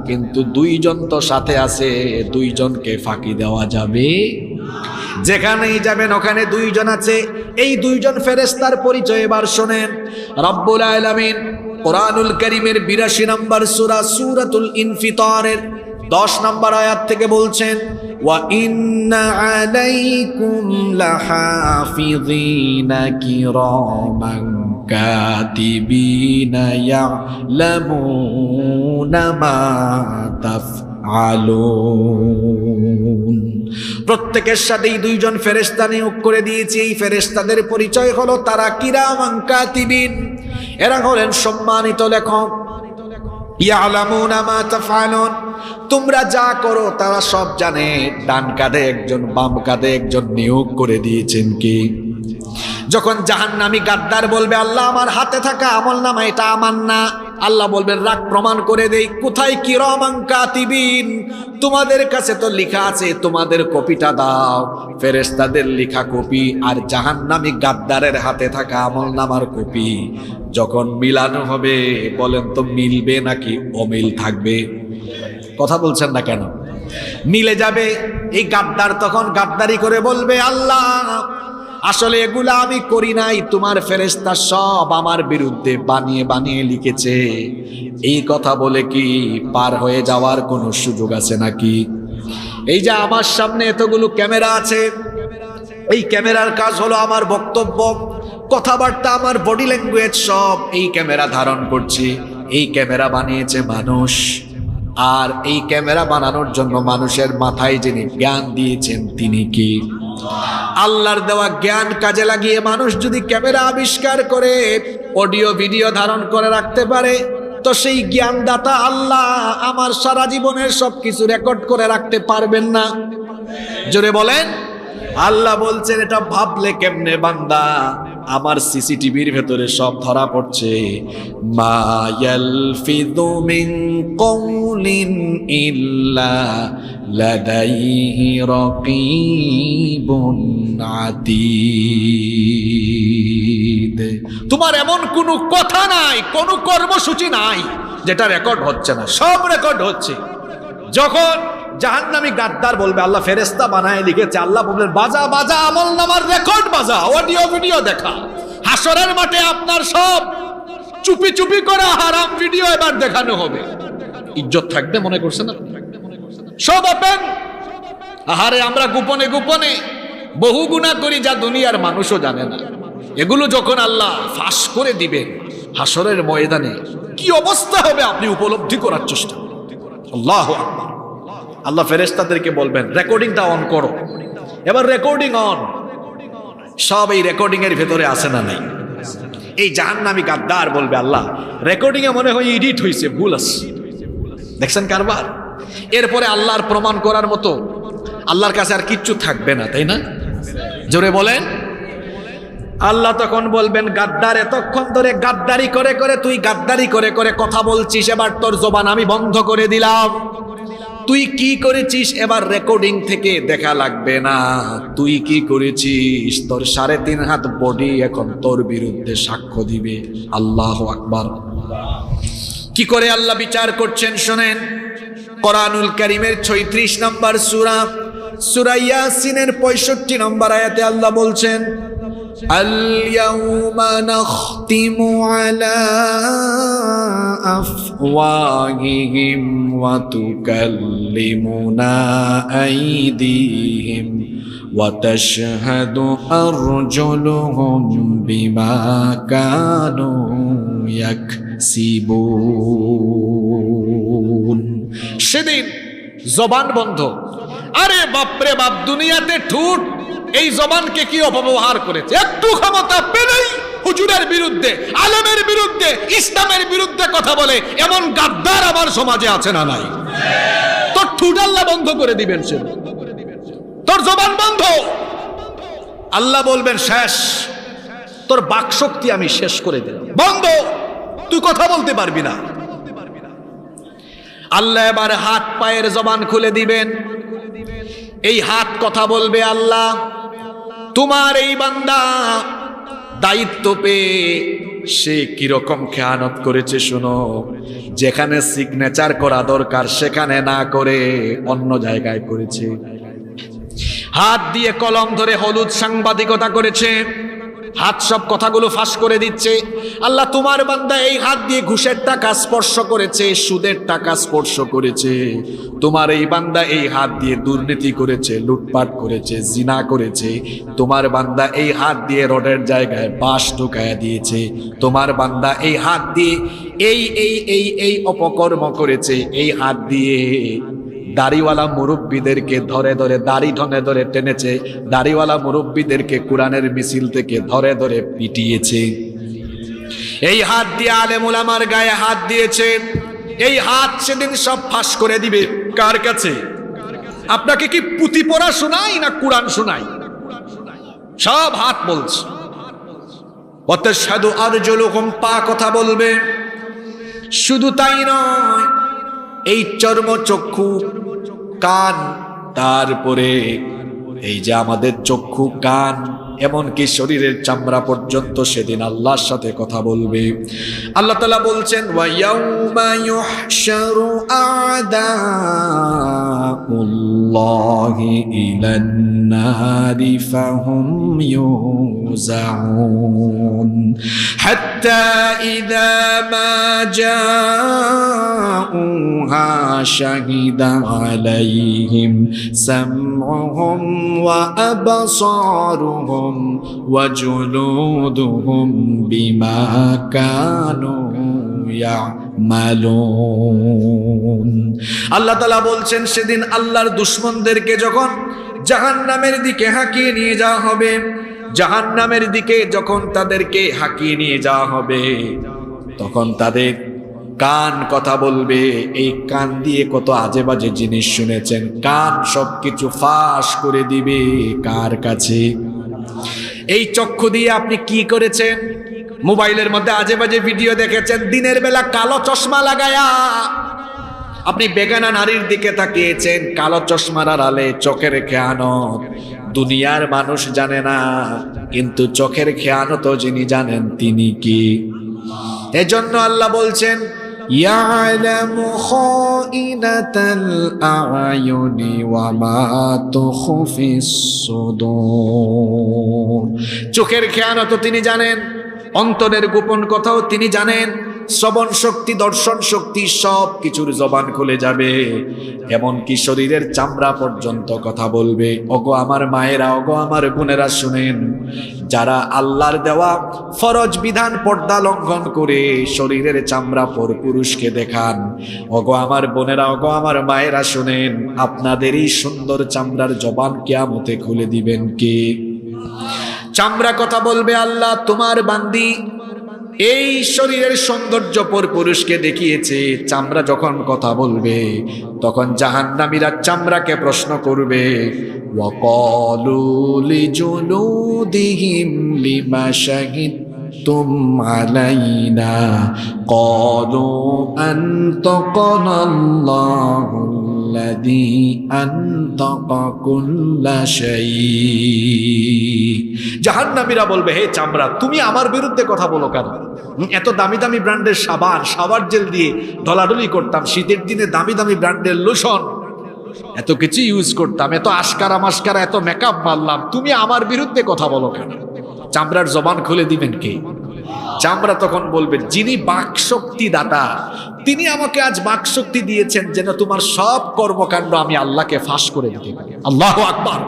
কিন্তু দুইজন তো সাথে আছে, দুইজনকে ফাঁকি দেওয়া যাবে? যেখানেই যাবেন ওখানে দুইজন আছে। এই দুইজন ফেরেশতার পরিচয় এবার শোনেন। রব্বুল আলামিন কোরআনুল কারীমের 82 নম্বর সূরা সূরাতুল ইনফিতারের 10 নম্বর আয়াত থেকে বলছেন, ওয়া ইন্না আলাইকুম লাহাফিযিনা কিরামান কাতিবিনা ইয়ালামুনা মা তাফআলুন। প্রত্যেকের সাথেই দুইজন ফেরেশতা নিয়োগ করে দিয়েছি। এই ফেরেশতাদের পরিচয় হলো তারা কিরামান কাতিবিন, এরা হলেন সম্মানিত লেখক। ইয়ালামুনা মা তাফআলুন, তোমরা যা করো তারা সব জানে। ডান কাঁধে একজন, বাম কাঁধে একজন নিয়োগ করে দিয়েছেন কি? যখন জাহান্নামী গাদ্দার বলবে আল্লাহ আমার হাতে থাকা আমলনামা এটা আমার না, আল্লাহ বলবেন রাখ, প্রমাণ করে দেই। কোথায় কিরামান কাতিবিন? তোমাদের কাছে তো লেখা আছে, তোমাদের কপিটা দাও। ফেরেশতাদের লেখা কপি আর জাহান্নামী গাদ্দারের হাতে থাকা আমলনামার কপি যখন মিলানো হবে, বলেন তো মিলবে নাকি অমিল থাকবে? কথা বলছেন না কেন? মিলে যাবে। এই গাদ্দার তখন গাদ্দারি করে বলবে আল্লাহ আসলে এগুলা আমি করি নাই, তোমার ফেরেশতা সব আমার বিরুদ্ধে বানিয়ে বানিয়ে লিখেছে। এই কথা বলে কি পার হয়ে যাওয়ার কোনো সুযোগ আছে নাকি? এই যে আমার সামনে এতগুলো ক্যামেরা আছে, এই ক্যামেরার কাজ হলো আমার বক্তব্য, কথাবার্তা, আমার বডি ল্যাঙ্গুয়েজ সব এই ক্যামেরা ধারণ করছে। এই ক্যামেরা বানিয়েছে মানুষ, আর এই ক্যামেরা বানানোর জন্য মানুষের মাথায় যিনি জ্ঞান দিয়েছেন তিনি কি? আল্লাহর দেওয়া জ্ঞান কাজে লাগিয়ে মানুষ যদি ক্যামেরা আবিষ্কার করে অডিও ভিডিও ধারণ করে রাখতে পারে, তো সেই জ্ঞানদাতা আল্লাহ আমার সারা জীবনের সবকিছু রেকর্ড করে রাখতে পারবেন না? জোরে বলেন। আল্লাহ বলছেন এটা ভাবলে কেমনে বান্দা? আমার সিসিটিভির ভেতরে সব ধরা পড়ছে। মা ইয়ালফিযু মিন কওলিন ইল্লা লাদাইহি রাকীবুন আতীদ। তোমার এমন কোনো কথা নাই, কোনো কর্মসূচি নাই যেটা রেকর্ড হচ্ছে না, সব রেকর্ড হচ্ছে। যখন জাহান্নামী গাদ্দার বলবে, আল্লাহ ফেরেশতা বানায় লিখেছে, আল্লাহ বলবেন বাজা বাজা আমলনামার রেকর্ড বাজা, অডিও ভিডিও দেখা। হাসরের মাঠে আপনার সব চুপি চুপি করা হারাম ভিডিও এবার দেখানো হবে। ইজ্জত থাকবে মনে করছেন না? সব ওপেন। আহারে আমরা গোপনে গোপনে বহু গুনাহ করি যা দুনিয়ার মানুষও জানে না। এগুলো যখন আল্লাহ ফাঁস করে দিবেন হাসরের ময়দানে, কি অবস্থা হবে আপনি উপলব্ধি করার চেষ্টা করুন। আল্লাহু আকবার। আল্লাহ ফেরেশতাদেরকে বলবেন রেকর্ডিংটা অন করো। এবার রেকর্ডিং অন। সব এই রেকর্ডিং এর ভেতরে আছে না নাই? এই জাহান্নামী গাদ্দার বলবে, আল্লাহ রেকর্ডিং এ মনে হয় এডিট হয়েছে, ভুল আছে। দেখছেন কারবার? এরপরে আল্লাহর প্রমাণ করার মতো আল্লাহর কাছে আর কিচ্ছু থাকবে না, তাই না? জোরে বলেন। আল্লাহ তখন বলবেন, গাদ্দার এতক্ষণ ধরে গাদ্দারি করে করে তুই গাদ্দারি করে করে কথা বলছিস, এবার তোর জবান আমি বন্ধ করে দিলাম। তুই কি করেছিস এবার রেকর্ডিং থেকে দেখা লাগবে না। তুই কি করেছিস, তোর 3.5 হাত বডি এখন তোর বিরুদ্ধে সাক্ষ্য দিবে। আল্লাহু আকবার। কি করে আল্লাহ বিচার করছেন শোনেন। কোরআনুল কারীমের 36 নম্বর সূরা, সূরা ইয়াসিনের 65 নম্বর আয়াতে আল্লাহ বলছেন, আল-ইয়াউমা নাখতিমু আলা আফওয়াহিহিম ওয়া তুকাল্লিমুনা আইদিহিম ওয়া তাশহাদু আরজুলুহুম বিমা কানু ইয়াকসিবুন। সেদিন জবান বন্ধ। আরে বাপরে বাপ, দুনিয়াতে ঠুট এই জবানকে কি অপব্যবহার করেছে। একটু ক্ষমতা পেলেই হুজুরের বিরুদ্ধে, আলেমের বিরুদ্ধে, ইসলামের বিরুদ্ধে কথা বলে এমন গাদ্দার আমার সমাজে আছে না নাই? তোর ঠুট আল্লাহ বন্ধ করে দিবেন, সে তোর জবান বন্ধ। আল্লাহ বলবেন শেষ, তোর বাক শক্তি আমি শেষ করে দিলাম, বন্ধ, তুই কথা বলতে পারবি না। আল্লাহ এবার হাত পায়ের জবান খুলে দিবেন। এই হাত কথা বলবে, আল্লাহ তোমার এই বান্দা দায়িত্ব পেয়ে সে কিরকম খেয়ানত করেছে শোনো। যেখানে সিগনেচার করা দরকার সেখানে না করে অন্য জায়গায় করেছে। হাত দিয়ে কলম ধরে হলুদ সাংবাদিকতা করেছে। হাত সব কথাগুলো ফাঁস করে দিচ্ছে। আল্লাহ তোমার বান্দা এই হাত দিয়ে ঘুষের টাকা স্পর্শ করেছে, সুদের টাকা স্পর্শ করেছে। তোমার এই বান্দা এই হাত দিয়ে দুর্নীতি করেছে, লুটপাট করেছে, জিনা করেছে। তোমার বান্দা এই হাত দিয়ে রোডের জায়গায় বাঁশ ঢুকায়া দিয়েছে। তোমার বান্দা এই হাত দিয়ে এই এই এই এই অপকর্ম করেছে। এই হাত দিয়ে দাড়িওয়ালা মুরব্বীদেরকে ধরে ধরে দাড়ি ধরে ধরে টেনেছে। দাড়িওয়ালা মুরব্বীদেরকে কোরআনের মিছিল থেকে ধরে ধরে পিটিয়েছে। এই হাত দিয়ে আলেম উলামার গায়ে হাত দিয়েছে। এই হাত সেদিন সব ফাঁস করে দিবে। কার কাছে? আপনাকে কি পুঁথি পড়া শোনাই না কোরআন শোনাই? সব হাত বলছে। ওয়াতাশহাদু আরজুলুহুম, পা কথা বলবে। শুধু তাই নয়, এই চর্ম, চক্ষু, কান, তারপরে এই যে আমাদের চক্ষু, কান, এমনকি শরীরের চামড়া পর্যন্ত সেদিন আল্লাহর সাথে কথা বলবে। আল্লাহ তাআলা বলছেন, ওয়া ইয়াউমা ইউহশারু আ'দাউল্লাহি ইলান নারি ফাহুম ইউজাউন হাত্তা ইযা মা জাউহা শাহিদা আলাইহিম সামউহুম ওয়া আবসারুহুম وجلودهم بما كانوا يعملون। আল্লাহ তাআলা বলছেন সেদিন আল্লাহর দুশমনদেরকে যখন জাহান্নামের দিকে হাঁকিয়ে নিয়ে যাওয়া হবে, জাহান্নামের দিকে যখন তাদেরকে হাঁকিয়ে নিয়ে যাওয়া হবে, তখন তাদের কান কথা বলবে। এই কান দিয়ে কত আজে বাজে জিনিস শুনেছেন, কান সবকিছু ফাঁস করে দিবে। কার কাছে? এই চক্ষু দিয়ে আপনি কি করেছেন? মোবাইলের মধ্যে আজে বাজে ভিডিও দেখেছেন, দিনের বেলা কালো চশমা লাগায়া আপনি বেগানা নারীর দিকে তাকিয়েছেন, কালো চশমার আড়ালে চোখের খেয়ানত দুনিয়ার মানুষ জানে না, কিন্তু চোখের খেয়ানত যিনি জানেন তিনি কি? এজন্য আল্লাহ বলছেন ইয়ালামু খাইনাতাল আয়ুনি ওয়া মা তুখফিস সুদূর। চোখের খেয়ানত তিনি জানেন, অন্তরের গোপন কথাও তিনি জানেন। শ্রবণ শক্তি, দর্শন শক্তি সব কিছুর জবান খুলে যাবে, এমনকি শরীরের চামড়া পর্যন্ত কথা বলবে। ওগো আমার মায়েরা, ওগো আমার বোনেরা শুনেন, যারা আল্লাহর দেওয়া ফরজ বিধান পর্দা লঙ্ঘন করে শরীরের চামড়া পর পুরুষকে দেখান, ওগো আমার বোনেরা, ওগো আমার মায়েরা শুনেন, আপনাদের এই সুন্দর চামড়ার জবান কিয়ামতে খুলে দিবেন কে? চামড়া কথা বলবে, আল্লাহ তোমার বান্দি এই শরীরের সৌন্দর্য পর পুরুষকে দেখিয়েছে। চামড়া যখন কথা বলবে, তখন জাহান্নামীরা চামড়াকে প্রশ্ন করবে, ওয়াকালু লিজুলুদিহিম লিমা শাহিদতুম আলাইনা ক্বালু আনতাকানাল্লাহুল্লাযী আনতাকা কুল্লা শাই। জাহান্নামীরা বলবে, হে চামড়া, তুমি আমার বিরুদ্ধে কথা বলো কেন? এত দামি দামি ব্র্যান্ডের সাবান, শাওয়ার জেল দিয়ে ঢলাঢলি করতাম, শীতের দিনে দামি দামি ব্র্যান্ডের লোশন, এত কিছু ইউজ করতাম, এত আশকারা মাস্কারা, এত মেকআপ মারলাম, তুমি আমার বিরুদ্ধে কথা বলো কেন? চামড়ার জবান খুলে দিবেন কে? চামড়া তখন বলবে, যিনি বাকশক্তি দাতা, তিনি আমাকে আজ বাকশক্তি দিয়েছেন যেন তোমার সব কর্মকাণ্ড আমি আল্লাহকে ফাঁস করে দিতে পারি। আল্লাহু আকবার।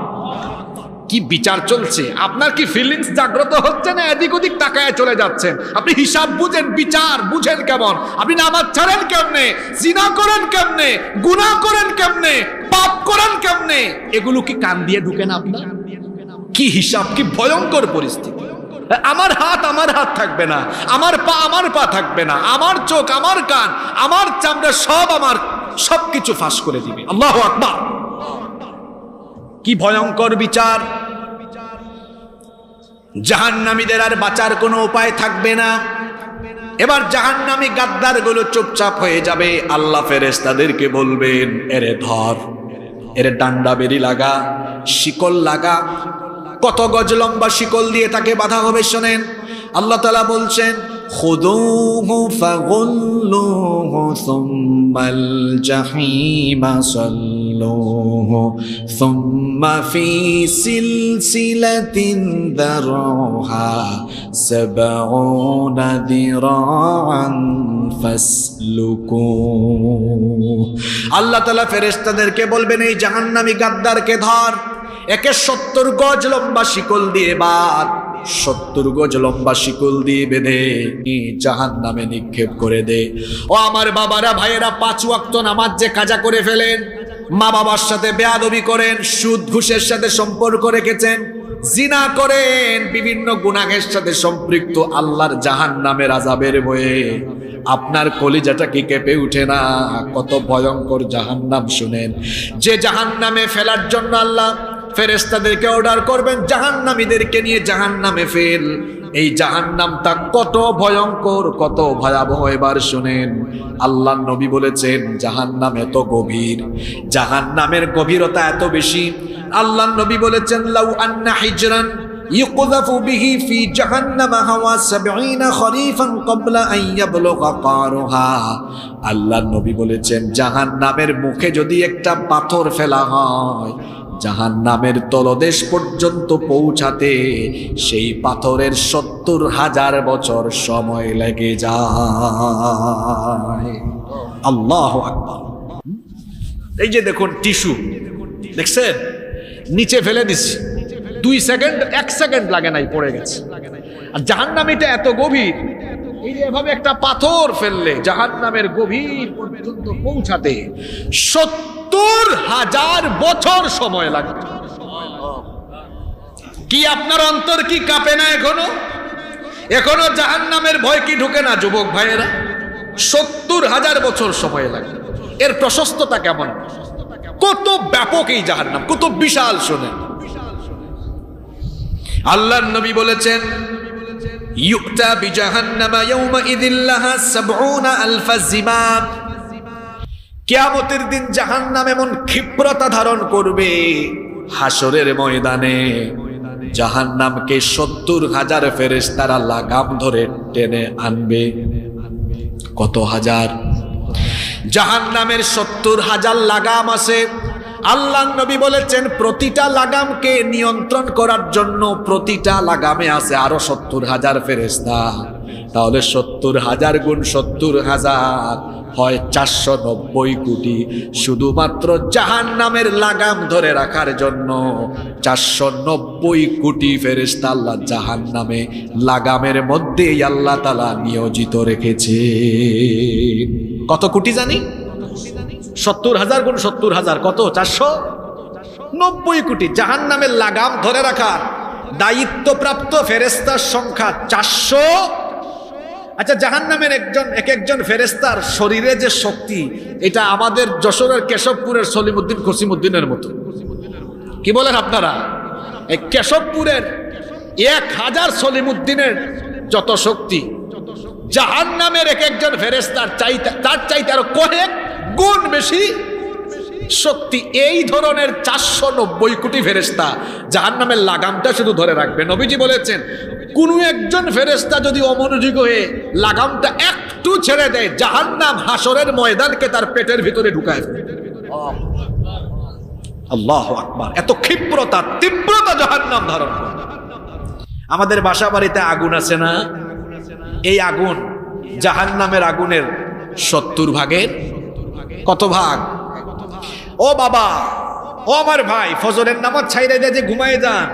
কি বিচার চলছে? আপনার কি ফিলিংস জাগ্রত হচ্ছে না এদিক ওদিক তাকায় চলে যাচ্ছেন? আপনি হিসাব বুঝেন, বিচার বুঝেন কেমন? আপনি নামাজ ছাড়েন কেমনে? জিনা করেন কেমনে? গুনাহ করেন কেমনে? পাপ করেন কেমনে? এগুলো কি কান দিয়ে ঢুকে না আপনার? কি হিসাব, কি ভয়ঙ্কর পরিস্থিতি! আমার হাত থাকবে না, আমার পা থাকবে না, আমার চোখ, আমার কান, আমার চামড়া সব আমার সবকিছু ফাঁস করে দিবে। আল্লাহু আকবার। কি ভয়ঙ্কর বিচার! জাহান্নামীদের আর বাঁচার কোনো উপায় থাকবে না। এবার জাহান্নামী গাদ্দার গুলো চুপচাপ হয়ে যাবে। আল্লাহ ফেরেশতাদেরকে বলবেন, এরে ধর, এরে ডান্ডা বেরি লাগা, শিকল লাগা। কত গজ লম্বা শিকল দিয়ে তাকে বাঁধা হবে শোনেন। আল্লাহ তাআলা বলছেন, খুদুহু ফাগুল্লুহু সুম্মাল জাহিমা সাল্লুহু সুম্মা ফি সিলসিলাতিন দারুহা সাবউনা দিরাআন ফাসলুকুহু। আল্লাহ তাআলা ফেরেশতাদেরকে বলবেন, এই জাহান্নামী গাদ্দারকে ধর, একে 70 গজ লম্বা শিকল দিয়ে বাঁধ, 70 গজ লম্বা শিকল দিয়ে বেঁধে জাহান্নামে নিক্ষেপ করে দে। ও আমার বাবারা, ভাইয়েরা, 5 ওয়াক্ত নামাজ যে কাজা করে ফেলেন, মা বাবার সাথে বেয়াদবি করেন, সুদ ঘুষের সাথে সম্পর্ক রেখেছেন, জিনা করেন, বিভিন্ন গুনাহের সাথে সম্পৃক্ত, আল্লাহর জাহান্নামের আযাবের ভয়ে আপনার কলিজাটা কি কেঁপে উঠে না? কত ভয়ঙ্কর জাহান্নাম শুনেন। যে জাহান্নামে ফেলার জন্য আল্লাহ ফেরেশতাদেরকে অর্ডার করবেন, জাহান্নামীদেরকে নিয়ে জাহান্নামে ফেল। এই জাহান্নামটা কত ভয়ঙ্কর, কত ভয়াবহ এবার শুনেন। আল্লাহ নবী বলেছেন, জাহান্নাম এত গভীর, জাহান্নামের গভীরতা এত বেশি। আল্লাহ নবী বলেছেন, লাউ আন্না হিজরান ইউকযাফু বিহি ফি জাহান্নাম হাওয়া 70 খরিফান ক্বাবলা আন ইয়াবলুগা কারুহা। আল্লাহ নবী বলেছেন, জাহান্নামের মুখে যদি একটা পাথর ফেলা হয়, জাহান্নামের তলদেশ পর্যন্ত পৌঁছাতে সেই পাথরের 70,000 বছর সময় লেগে যায়। আল্লাহু আকবার। এই যে দেখুন টিস্যু, দেখছেন নিচে ফেলে দিছি, 2 সেকেন্ড 1 সেকেন্ড লাগে নাই, পড়ে গেছে। আর জাহান্নামীটা এত গভীর, এই যে এভাবে একটা পাথর ফেললে জাহান্নামের গভীর পর্যন্ত পৌঁছাতে 70,000 বছর সময় লাগবে। কি আপনার অন্তর কি কাঁপে না এখনো জাহান্নামের ভয় কি ঢুকে না যুবক ভাইয়েরা? 70,000 বছর সময় লাগবে। এর প্রশস্ততা কেমন, কত ব্যাপক এই জাহান্নাম, কত বিশাল শোনেন। আল্লাহর নবী বলেছেন ইউতা বিজাহান্নামা ইয়াউমাইযিল লাহা ৭০,০০০ জিমাম, কিয়ামতের দিন জাহান্নাম এমন ক্ষিপ্রতা ধারণ করবে, হাসরের ময়দানে জাহান্নামকে ৭০,০০০ ফেরেশতারা লাগাম ধরে টেনে আনবে। কত হাজার? জাহান্নামের ৭০,০০০ লাগাম আছে। আল্লাহর নবী বলেছেন প্রতিটা লাগামকে নিয়ন্ত্রণ করার জন্য প্রতিটা লাগামে আছে আরো ৭০,০০০ ফেরেশতা। তাহলে ৭০,০০০ গুণ ৭০,০০০ হয় ৪৯০ কোটি। শুধুমাত্র জাহান্নামের লাগাম ধরে রাখার জন্য ৪৯০ কোটি ফেরেশতা আল্লাহ জাহান্নামে লাগামের মধ্যেই আল্লাহ তাআলা নিয়োজিত রেখেছে। কত কোটি জানি? ৭০,০০০ গুণ ৭০,০০০ কত? ৪৯০ কোটি। জাহান্নামের লাগাম ধরে রাখার দায়িত্বপ্রাপ্ত ফেরেশতার সংখ্যা ৪০০। আচ্ছা, জাহান্নামের একজন ফেরেশতার শরীরে যে শক্তি, এটা আমাদের যশোরের কেশবপুরের সলিমউদ্দিন কসিমউদ্দিনের মতো। কি বলেন আপনারা? এই কেশবপুরের ১,০০০ সলিমউদ্দিনের যত শক্তি, জাহান্নামের একজন ফেরেশতার তার চাইতে আরো কয়েক গুণ বেশি শক্তি। এই ধরনের ৪৯০ কোটি ফেরেশতা জাহান্নামের লাগামটা শুধু ধরে রাখবে। নবীজি বলেছেন কোন একজন ফেরেশতা যদি অমনোযোগী হয়ে লাগামটা একটু ছেড়ে দেয়, জাহান্নাম হাসরের ময়দানকে তার পেটের ভিতরে ঢুকায় ফেলে। আল্লাহু আকবার! এত ক্ষিপ্রতা তীব্রতা জাহান্নাম ধারণ করে। আমাদের বাসা বাড়িতে আগুন আছে না? এই আগুন জাহান্নামের আগুনের ৭০ ভাগের কত ভাগ? ও বাবা, ও আমার ভাই, ফজরের নামাজ ছাইরা দিয়ে যে ঘুমায় যান,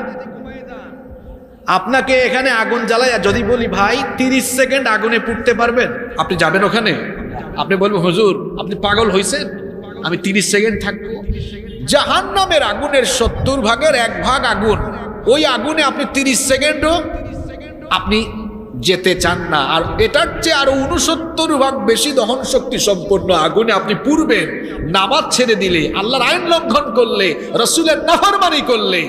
আপনাকে এখানে আগুন জ্বালাইয়া যদি বলি ভাই ৩০ সেকেন্ড আগুনে পুড়তে পারবেন, আপনি যাবেন ওখানে? আপনি বলবেন হুজুর আপনি পাগল হইছেন, আমি ৩০ সেকেন্ড থাকবো? জাহান্নামের আগুনের ৭০ ভাগের ১ ভাগ আগুন, ওই আগুনে আপনি ৩০ সেকেন্ডও আপনি যেতে চান না। আর এটার চেয়ে আরো ৬৯ ভাগ বেশি দহন শক্তি সম্পন্ন আগুনে আপনি পুড়বেন। নামাজ ছেড়ে দিলে, আল্লাহর আইন লঙ্ঘন করলে, রাসূলের নাফরমানি করলে,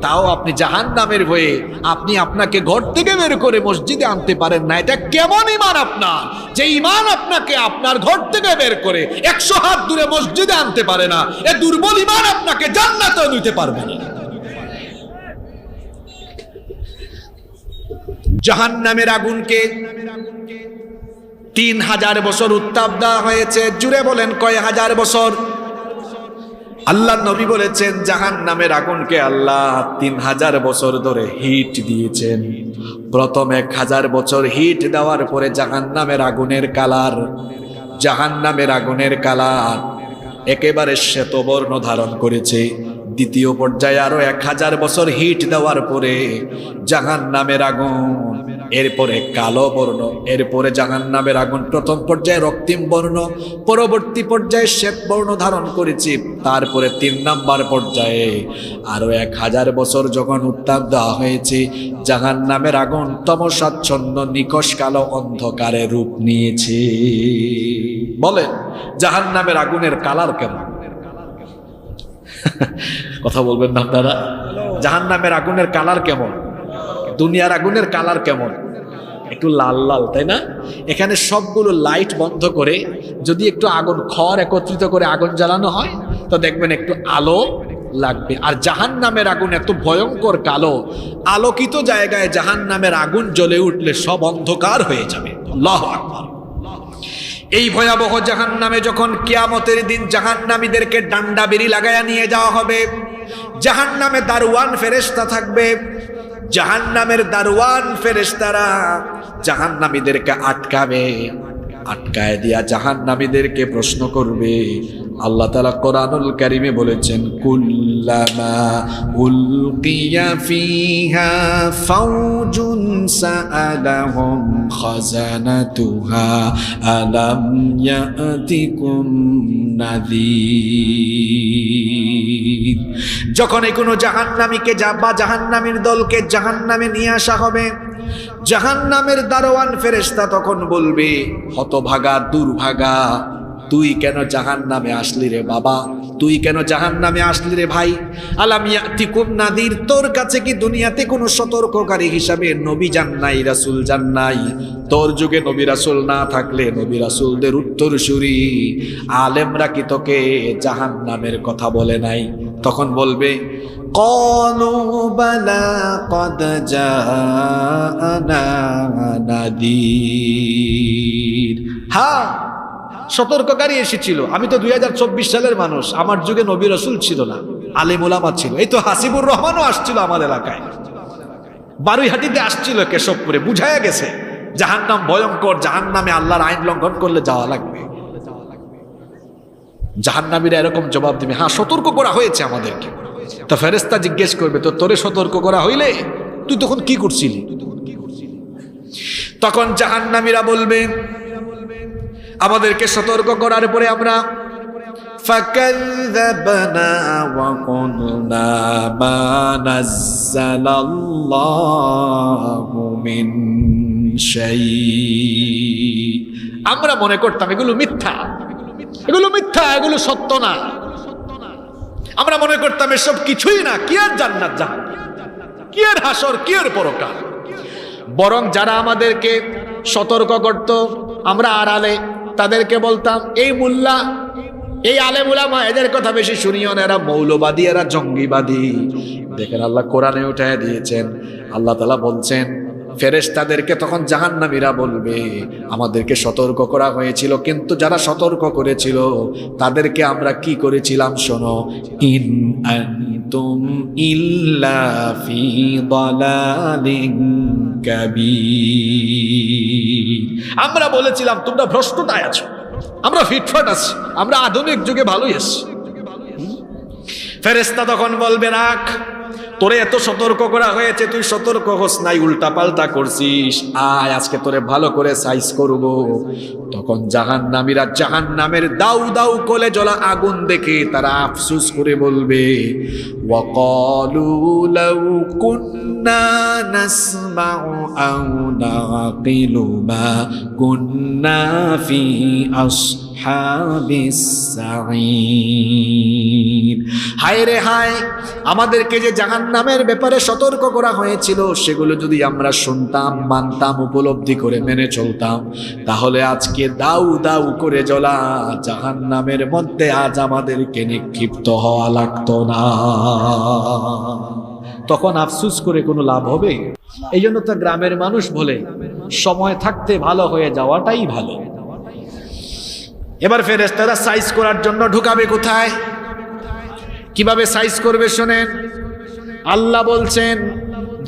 তাও আপনি জাহান্নামের ভয়ে আপনি আপনাকে ঘর থেকে বের করে মসজিদে আনতে পারেন না। এটা কেমন ঈমান আপনার, যে ঈমান আপনাকে আপনার ঘর থেকে বের করে ১০০ হাত দূরে মসজিদে আনতে পারে না? এ দুর্বল ঈমান আপনাকে জান্নাতেও নিতে পারবে না। জাহান্নামের আগুনকে ৩,০০০ বছর উত্তাপ দেওয়া হয়েছে। জুড়ে বলেন কয় হাজার বছর? আল্লাহ নবী বলেছেন জাহান্নামের আগুনকে আল্লাহ ৩,০০০ বছর ধরে হিট দিয়েছেন। প্রথম ১,০০০ বছর হিট দেওয়ার পরে জাহান্নামের আগুনের কালার একেবারে শ্বেতবর্ণ ধারণ করেছে। দ্বিতীয় পর্যায়ে আরো ১,০০০ বছর হিট দেওয়ার পরে জাহান্নামের আগুন এরপরে কালো বর্ণ, এরপরে জাহান্নামের আগুন প্রথম পর্যায়ে রক্তিম বর্ণ, পরবর্তী পর্যায়ে শ্বেত বর্ণ ধারণ করেছে। তারপরে ৩ নাম্বার পর্যায়ে আরো ১,০০০ বছর যখন উত্তাপ দেওয়া হয়েছে, জাহান্নামের আগুন তমসাচ্ছন্ন নিকষ কালো অন্ধকারে রূপ নিয়েছে। বলেন জাহান্নামের আগুনের কালার কেমন? কথা বলবেন না আপনারা? জাহান্নামের আগুনের কালার কেমন? দুনিয়ার আগুনের কালার কেমন? একটু লাল লাল, তাই না? এখানে সবগুলো লাইট বন্ধ করে যদি একটু আগুন খড় একত্রিত করে আগুন জ্বালানো হয় তো দেখবেন একটু আলো লাগবে। আর জাহান্নামের আগুন এত ভয়ঙ্কর কালো, আলোকিত জায়গায় জাহান্নামের আগুন জ্বলে উঠলে সব অন্ধকার হয়ে যাবে। আল্লাহু আকবার! এই ভয়াবহ জাহান্নামে যখন কিয়ামতের দিন জাহান্নামীদেরকে ডান্ডা বেরি লাগায়া নিয়ে যাওয়া হবে, জাহান্নামে দারওয়ান ফেরেশতা থাকবে। জাহান্নামের দারওয়ান ফেরেশতারা জাহান্নামীদেরকে আটকাবে। আটকায় দিয়া জাহান্নামীদেরকে প্রশ্ন করবে। আল্লাহ তাআলা কোরআনুল কারীমে বলেছেন কুল্লামা উলকিয়া ফিহা ফাওজুন সাআলাহুম খাজানাতুহা আলাম ইয়াতিকুম নাযীর। যখন কোনো জাহান্নামীকে বা জাহান্নামীর দলকে জাহান্নামে নিয়ে আসা হবে, জাহান্নামের দারওয়ান ফেরেশতা তখন বলবে, হতভাগা দুর্ভাগা, তুই কেন জাহান্নামে আসলি রে বাবা? তুই কেন জাহান্নামে আসলি রে ভাই? আলাম ইয়াতিকুম নাদির, তোর কাছে কি দুনিয়াতে কোনো সতর্ককারী হিসাবে নবী যান নাই, রাসূল যান নাই? তোর যুগে নবী রাসূল না থাকলে নবী রাসূলদের উত্তরসূরি আলেমরা কি তোকে জাহান্নামের কথা বলে নাই? তখন বলবে ক্বালু বালা ক্বাদ জাআনা নাদির, হ্যাঁ সতর্ককারী এসেছিল। আমি তো 2024 সালের মানুষ, আমার যুগে নবী রাসূল ছিল না, আলেম ওলামা ছিল। এই তো হাসিবুর রহমানও আসছিল আমার এলাকায়, বারুইহাটিতে আসছিল, কেশবপুরে, বুঝায়া গেছে জাহান্নাম ভয়ঙ্কর, জাহান্নামে আল্লাহর আইন লঙ্ঘন করলে যাওয়া লাগবে। জাহান্নামীরা এরকম জবাব দিবে, হ্যাঁ সতর্ক করা হয়েছে আমাদেরকে। তো ফেরেশতা জিজ্ঞেস করবে, তো তোরে সতর্ক করা হইলে তুই তখন কি করছিলি? তখন জাহান্নামীরা বলবে, আমাদেরকে সতর্ক করার পরে আমরা ফাকাযযাবনা ওয়া কুলনা মা নাযালাল্লাহু মিন শাই, আমরা মনে করতাম এগুলো মিথ্যা, এগুলো মিথ্যা, এগুলো সত্য না। আমরা মনে করতাম এসব কিছুই না, কি আর জান্নাত জাহান্নাম, কি আর হাসর, কি আর পরকাল। বরং যারা আমাদেরকে সতর্ক করত, আমরা আড়ালে তাদেরকে বলতাম, এই মুল্লা, এই আলেম উলামা, এদের কথা বেশি শুনিও না, এরা মৌলবাদী, এরা জঙ্গিবাদী। দেখেন আল্লাহ কোরআনে উঠায় দিয়েছেন, আল্লাহ তাআলা বলছেন ফেরেশতাদেরকে তখন জাহান্নামীরা বলবে, আমাদেরকে সতর্ক করা হয়েছিল, কিন্তু যারা সতর্ক করেছিল তাদেরকে আমরা কি করেছিলাম শোনো, ইন আনতুম ইল্লা ফি দালালিন কাবীর, আমরা বলেছিলাম তোমরা ভ্রষ্টতায় আছো, আমরা ফিটফাট আছি, আমরা আধুনিক যুগে ভালোই আছি। ফেরেশতা তখন বলবে, রাখ, তোরে এত সতর্ক করা হয়েছে, তুই সতর্ক হোস নাই, উল্টা পাল্টা করছিস, আয় আজকে তোরে ভালো করে সাইজ করব। তখন জাহান্নামীরা জাহান্নামের দাউ দাউ কোলে জ্বলা আগুন দেখে তারা আফসোস করে বলবে, ওয়াকালু লাউ কুন্না নাসমাউ আও নাকিলু মা কুন্না ফি আসহাবিস সাঈর, হায় রে হায়, আমাদেরকে যে জাহান্নামের ব্যাপারে সতর্ক করা হয়েছিল সেগুলো যদি আমরা শুনতাম, মানতাম, উপলব্ধি করে মেনে চলতাম, তাহলে আজকে দাউ দাউ করে জ্বলা জাহান্নামের মধ্যে আজ আমাদেরকে নিক্ষিপ্ত হওয়া লাগতো না। তখন আফসোস করে কোনো লাভ হবে? এই জন্য তো গ্রামের মানুষ বলে সময় থাকতে ভালো হয়ে যাওয়াটাই ভালো। এবার ফেরেশতারা সাইজ করার জন্য ঢুকাবে কোথায়, কিভাবে সাইজ করবে শোনেন। আল্লাহ বলছেন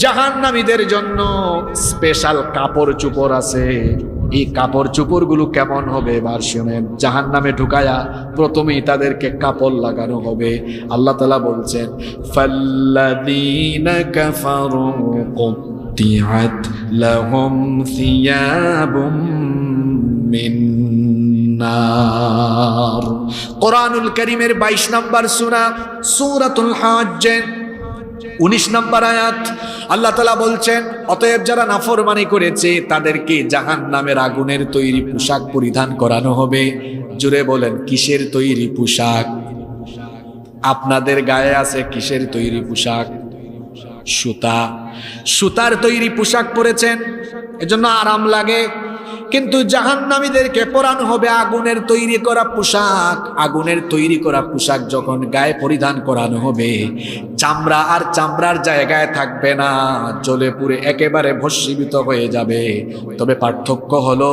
জাহান্নামীদের জন্য স্পেশাল কাপড় চোপড় আছে। এই কাপড় চোপড়গুলো কেমন হবে এবার শোনেন। জাহান্নামে ঢুকায়া প্রথমেই তাদেরকে কাপড় লাগানো হবে। আল্লাহ তাআলা বলছেন ফাল্লাযীনা কাফারু কুত্তিআত লাহুম সিয়াবুম মিন নার। কোরআনুল কারীমের 22 নম্বর সূরা সূরাতুল হজ্জ 19 নম্বর আয়াত আল্লাহ তাআলা বলছেন, অতএব যারা নাফরমানি করেছে তাদেরকে জাহান্নামের আগুনের তৈরি পোশাক পরিধান করানো হবে। জুড়ে বলেন কিসের তৈরি পোশাক? আপনাদের গায়ে আছে কিসের তৈরি পোশাক? সুতা, সুতার তৈরি পোশাক পরেছেন, এজন্য আরাম লাগে। কিন্তু জাহান্নামীদেরকে পরানো হবে আগুনের তৈরি করা পোশাক। আগুনের তৈরি করা পোশাক যখন গায়ে পরিধান করানো হবে, চামড়া আর চামড়ার জায়গায় থাকবে না, জ্বলে পুড়ে একেবারে ভস্মীভূত হয়ে যাবে। তবে পার্থক্য হলো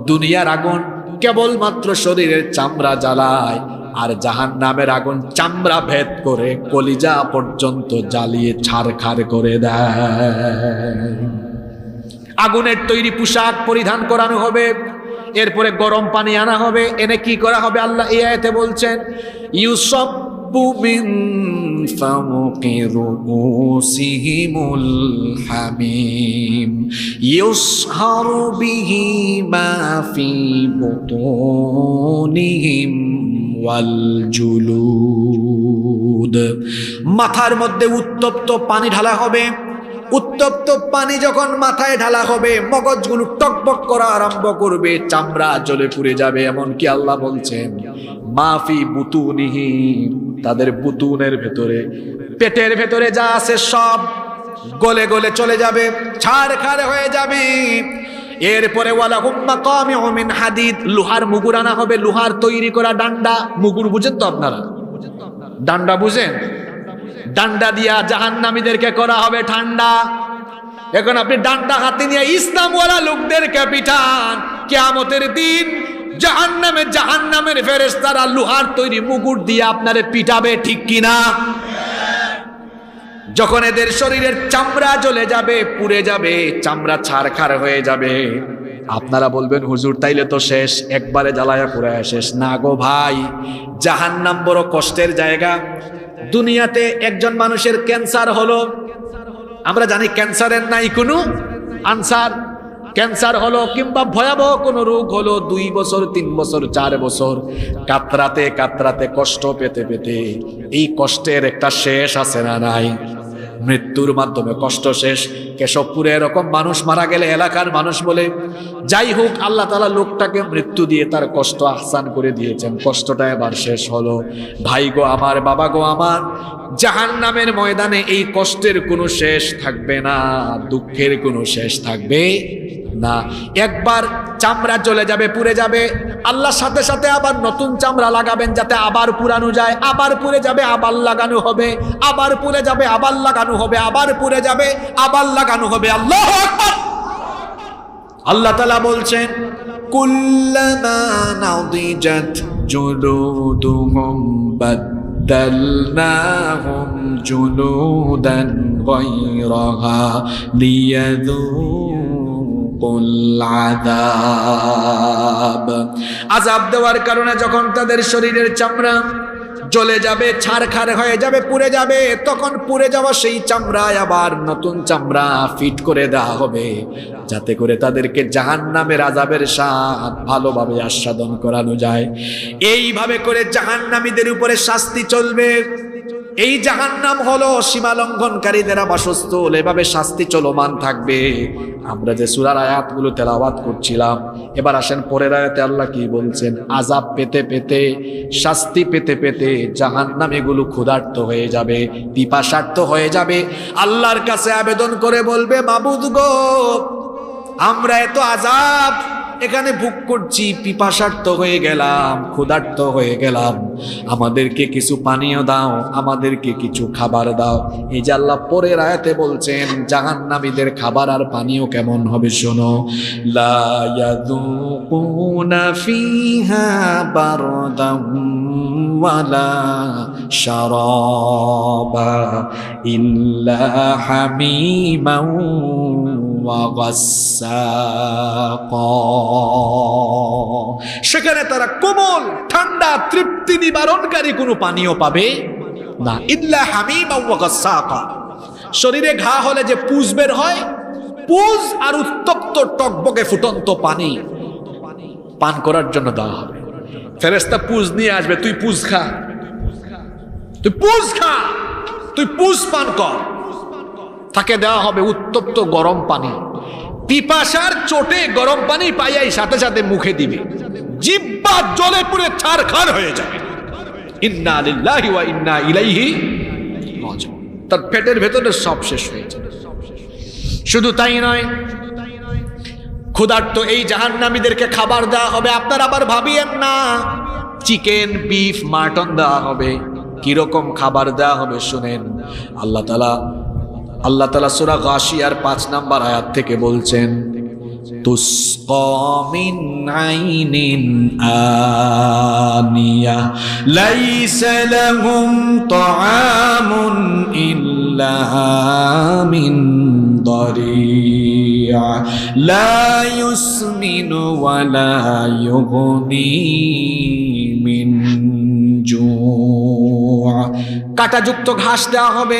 দুনিয়ার আগুন কেবলমাত্র শরীরের চামড়া জ্বালায়, আর জাহান্নামের আগুন চামড়া ভেদ করে কলিজা পর্যন্ত জ্বালিয়ে ছারখার করে দেয়। আগুনের তৈরি পোশাক পরিধান করানো হবে, এরপরে গরম পানি আনা হবে। এনে কি করা হবে? আল্লাহ এই আয়াতে বলছেন ইউসাব্বু মিন ফাওকি রুউসিহিমুল হামিম ইউসহারু বিহি মা ফি বুতুনিহিম ওয়াল জুলুদ। মাথার মধ্যে উত্তপ্ত পানি ঢালা হবে। উত্তপ্ত পানি যখন মাথায় ঢালা হবে, মগজগুলো টকবক করা আরম্ভ করবে, চামড়া জ্বলে পুড়ে যাবে। এমনকি আল্লাহ বলছেন মাফি বুতুনিহি, তাদের বুতুনের ভেতরে, পেটের ভেতরে যা আছে সব গলে গলে চলে যাবে, ছাড়খাড় হয়ে যাবে। এরপরে ওয়ালাহুম মাকামিউ মিন হাদিদ, লোহার মুগুর আনা হবে, লোহার তৈরি করা ডান্ডা। মুগুর বুঝেন তো আপনারা? ডান্ডা বুঝেন? ডান্ডা দিয়া জাহান্নামীদেরকে করা হবে ঠান্ডা। এখন আপনি ডান্ডা হাতে নিয়ে ইসলামওয়ালা লোকদেরকে পিটান, কিয়ামতের দিন জাহান্নামের ফেরেশতারা লোহার তৈরি মুগুর দিয়ে আপনারে পিটাবে, ঠিক কিনা? যখন এদের শরীরের চামড়া জ্বলে যাবে, পুড়ে যাবে, চামড়া ছারখার হয়ে যাবে, আপনারা বলবেন হুজুর তাইলে তো শেষ, একবারে জ্বালায়া পুরায়া শেষ। না গো ভাই, জাহান্নাম বড় কষ্টের জায়গা। দুনিয়াতে একজন মানুষের ক্যান্সার হলো, আমরা জানি ক্যান্সারের নাই কোনো আনসার। ক্যান্সার হলো কিংবা ভয়াবহ কোনো রোগ হলো, 2 বছর 3 বছর 4 বছর কাতরাতে কাতরাতে কষ্ট পেতে পেতে এই কষ্টের একটা শেষ আছে না নাই? মৃত্যুর মাধ্যমে কষ্ট শেষ। কেশবপুরে এরকম মানুষ মারা গেলে এলাকার মানুষ বলে, যাই হোক আল্লাহ তাআলা লোকটাকে মৃত্যু দিয়ে তার কষ্ট আহসান করে দিয়েছেন, কষ্টটা এবার শেষ হলো। ভাই গো আমার, বাবা গো আমার, জাহান্নামের ময়দানে এই কষ্টের কোনো শেষ থাকবে না, দুঃখের কোনো শেষ থাকবে না। একবার চামড়া চলে যাবে, পুড়ে যাবে, আল্লাহর সাথে সাথে আবার নতুন চামড়া লাগাবেন যাতে আবার পুরানো যায়। আবার পুড়ে যাবে, আবার লাগানো হবে, আবার পুড়ে যাবে, আবার লাগানো হবে, আবার পুড়ে যাবে, আবার লাগানো হবে। আল্লাহু আকবার। আল্লাহ তাআলা বলছেন, কুল্লামা নাদিজাত জুলুদুহুম বাদদালনাহুম জুলুদান গায়রাহা লিয়াযুকুল আযাব। আযাব দেওয়ার কারণে যখন তাদের শরীরের চামড়া জ্বলে যাবে, ছারখার হয়ে যাবে, পুড়ে যাবে, তখন পুড়ে যাওয়া সেই চামড়ায় আবার নতুন চামড়া ফিট করে দেওয়া হবে, যাতে করে তাদেরকে জাহান্নামের আযাবের স্বাদ ভালোভাবে আস্বাদন করানো যায়। এইভাবে করে জাহান্নামীদের উপরে শাস্তি চলবে। এই জাহান্নাম হলো সীমা লঙ্ঘনকারীদের আবাসস্থল, এভাবে শাস্তি চলমান থাকবে। আমরা যে সূরার আয়াতগুলো তেলাওয়াত করছিলাম, এবার আসেন পরের আয়াতে আল্লাহ কি বলছেন। আযাব পেতে পেতে, শাস্তি পেতে পেতে জাহান্নামীগুলো ক্ষুধার্ত হয়ে যাবে, পিপাসার্ত হয়ে যাবে, আল্লাহর কাছে আবেদন করে বলবে, মাবুদ গো, আমরা এত আযাব এখানে ভোগ করছি, পিপাসার্ত হয়ে গেলাম, ক্ষুধার্ত হয়ে গেলাম, আমাদেরকে কিছু পানীয় দাও, আমাদেরকে কিছু খাবার দাও। এই যে আল্লাহ পরের আয়াতে বলছেন জাহান্নামীদের খাবার আর পানীয় কেমন হবে শোনো। লা ইয়াযুকুনা ফিহা বারদাম ওয়ালা শারাবা ইল্লা হামিমান ওয়া গাসসাকা। সেখানে তারা কোমল ঠান্ডা তৃপ্তি নিবারণকারী কোনো পানীয় পাবে না। ইল্লা হামিমা ওয়া গাসসাকা। শরীরে ঘা হলে যে পুজ বের হয়, পুজ আর উত্তপ্ত টকবকে ফুটন্ত পানি পান করার জন্য দেওয়া হবে। ফেরেশতা পুজ নিয়ে আসবে, তুই পুজ খা, তুই পুজ খা, তুই পুজ পান কর। তাকে দেওয়া হবে উত্তপ্ত গরম পানি। পিপাসার চোটে গরম পানি পাইয়াই সাথে সাথে মুখে দিবে, জিহ্বা জ্বলে পুড়ে ছারখার হয়ে যাবে। ইন্না লিল্লাহি ওয়া ইন্না ইলাইহি রাজিউন। তার পেটের ভেতরে সব শেষ হয়ে যাবে। শুধু তাই নয়, ক্ষুধার্ত এই জাহান্নামীদেরকে খাবার দেওয়া হবে। আপনারা আবার ভাবিয়েন না চিকেন, বিফ, মাটন দেওয়া হবে। কিরকম খাবার দেওয়া হবে শুনেন। আল্লাহ তাআলা সূরা গাশিয়ার 5 নম্বর আয়াত থেকে বলছেন, তুসকা মিন আইনিন আনিয়া লাইসা লাহুম তাআমুন ইল্লা মিন দারিয়া লা ইউসমিনু ওয়া লা ইউগনি মিন জু'। কাঁটাযুক্ত ঘাস দেওয়া হবে।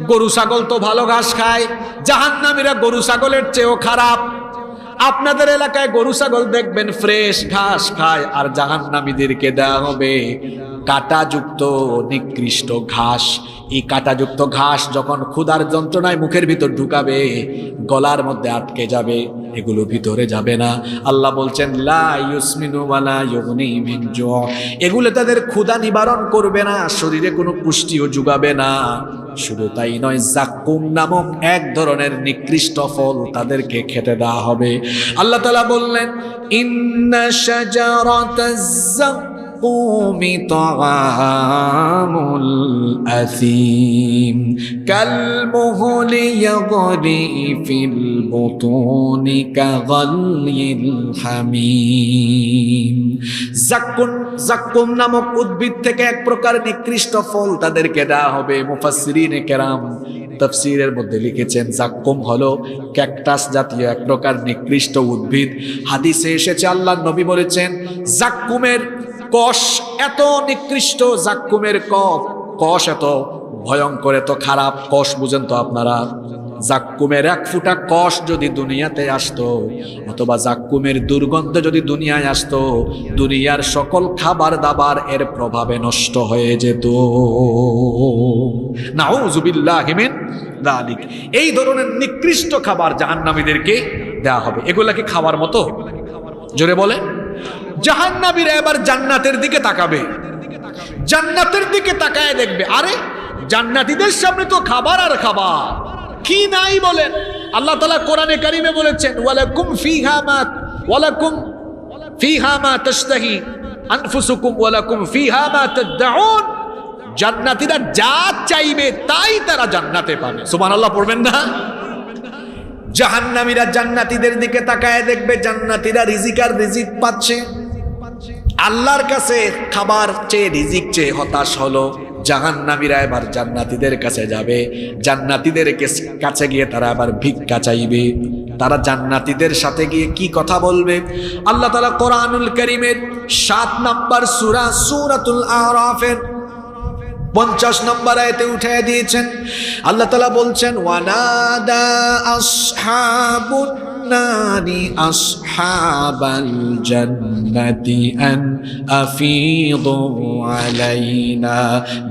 গরু ছাগল তো ভালো ঘাস খায়, জাহান্নামীরা গরু ছাগলের চেয়েও খারাপ। আপনাদের এলাকায় গরু ছাগল দেখবেন ফ্রেশ ঘাস খায়, আর জাহান্নামীদেরকে দেওয়া হবে কাঁটাযুক্ত নিকৃষ্ট ঘাস। এই কাঁটাযুক্ত ঘাস যখন ক্ষুধার যন্ত্রণায় মুখের ভিতর ঢুকাবে, গলার মধ্যে আটকে যাবে, এগুলো ভিতরে যাবে না। আল্লাহ বলছেন লা ইউসমিনু ওয়ালা ইউগনি মিন জু, এগুলো তাদের ক্ষুধা নিবারণ করবে না, শরীরে কোনো পুষ্টিও যোগাবে না। শুধু তাই নয়, জাক্কুম নামক এক ধরনের নিকৃষ্ট ফল তাদেরকে খেতে দেওয়া হবে। আল্লাহ তাআলা বললেন ইন্না শাজারাতাজ জাক্কুমি তাআমুল আথীম কালমুহলি ইয়াগলি ফিল বুতুনি কাগালিল হামিম। জাক্কুম নামক উদ্ভিদ থেকে এক প্রকার নিকৃষ্ট ফল তাদেরকে দেওয়া হবে। মুফাসসিরিনে কেরাম তাফসীরের মধ্যে লিখেছেন জাক্কুম হলো ক্যাকটাস জাতীয় এক প্রকার নিকৃষ্ট উদ্ভিদ। হাদিসে এসেছে আল্লাহর নবী বলেছেন জাক্কুমের কষ এত নিকৃষ্ট, জাক্কুমের কষ এত ভয়ঙ্কর, এত খারাপ। কষ বুঝেন তো আপনারা? জাক্কুমের এক ফুটা কষ যদি দুনিয়াতে আসতো, অথবা জাক্কুমের দুর্গন্ধ যদি দুনিয়ায় আসতো, দুনিয়ার সকল খাবার দাবার এর প্রভাবে নষ্ট হয়ে যেত। নাউযুবিল্লাহি মিন যালিক। এই ধরনের নিকৃষ্ট খাবার জাহান্নামীদেরকে দেয়া হবে। এগুলা কি খাবার মতো? জোরে বলে। জাহান্নামীরা এবার জান্নাতের দিকে তাকাবে, জান্নাতের দিকে তাকায় দেখবে আরে জান্নাতীদের সামনে তো খাবার আর খাবার, কি নাই বলেন। আল্লাহ তাআলা কোরআনে কারীমে বলেছেন ওয়ালাকুম ফিহা মা তাশতাহি আনফুসুকুম ওয়ালাকুম ফিহা মা তাদউন। জান্নাতীরা যা চাইবে তাই তারা জান্নাতে পাবে। সুবহানাল্লাহ পড়বেন না? জাহান্নামীরা জান্নাতীদের দিকে তাকায় দেখবে জান্নাতীরা রিজিক আর রিজিক পাচ্ছে, আল্লাহর কাছে খাবার চেয়ে রিজিক চেয়ে হতাশ হলো। জাহান্নামীরা এবার জান্নাতীদের কাছে যাবে, জান্নাতীদের কাছে গিয়ে তারা আবার ভিক্ষা চাইবে। তারা জান্নাতীদের সাথে গিয়ে কি কথা বলবে? আল্লাহ তাআলা কোরআনুল কারীমের 7 নম্বর সূরা সূরাতুল আরাফের 50 নম্বর আয়াতে উঠিয়ে দিয়েছেন। আল্লাহ তাআলা বলছেন ওয়ানাদা আসহাবুন নারি আসহাবাল জান্নাতি আন আফীদু আলাইনা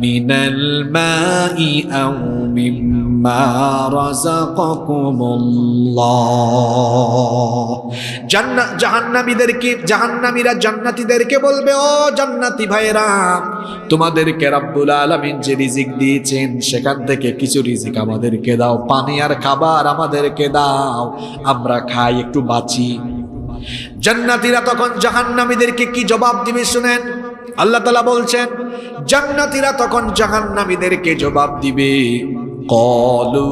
মিনাল মাই আও মিম্মা রাযাকাকুমুল্লাহ। জাহান্নামীরা জান্নাতীদেরকে বলবে ও জান্নাতি ভাইরা, তোমাদেরকে রব্বুল আলামিন যে রিজিক দিয়েছেন সেখান থেকে কিছু রিজিক আমাদেরকে দাও, পানি আর খাবার আমাদেরকে দাও, আমরা খাই একটু বাঁচি। জান্নাতীরা তখন জাহান্নামীদেরকে কি জবাব দিবে শুনেন। আল্লাহ তাআলা বলছেন জান্নাতীরা তখন জাহান্নামীদেরকে জবাব দিবে ক্বালু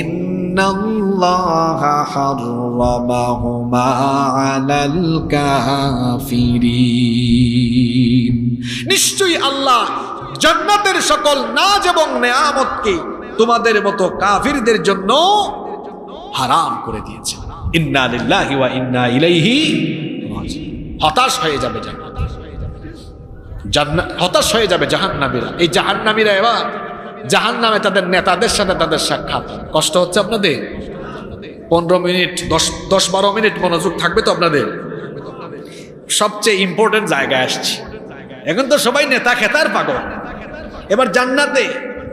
ইন্নাল্লাহা হাররামাহুমা আলাল কাফিরিন। নিশ্চয়ই আল্লাহ জান্নাতের সকল নাজ এবং নেয়ামতকে তোমাদের মতো কাফিরদের জন্য হারাম করে দিয়েছেন। ইন্না লিল্লাহি ওয়া ইন্না ইলাইহি রাজিউন। হতাশ হয়ে যাবে হতাশ হয়ে যাবে জাহান্নামীরা। এই জাহান্নামীরা এবার জাহান্নামে তাদের নেতাদের সাথে তাদের সাক্ষাৎ। কষ্ট হচ্ছে আপনাদের? 15 মিনিট 10-12 মিনিট মনোযোগ থাকবে তো আপনাদের? সবচেয়ে ইম্পর্টেন্ট জায়গায় আসছি। এখন তো সবাই নেতা খেতার পাগল। এবার জান্নাতে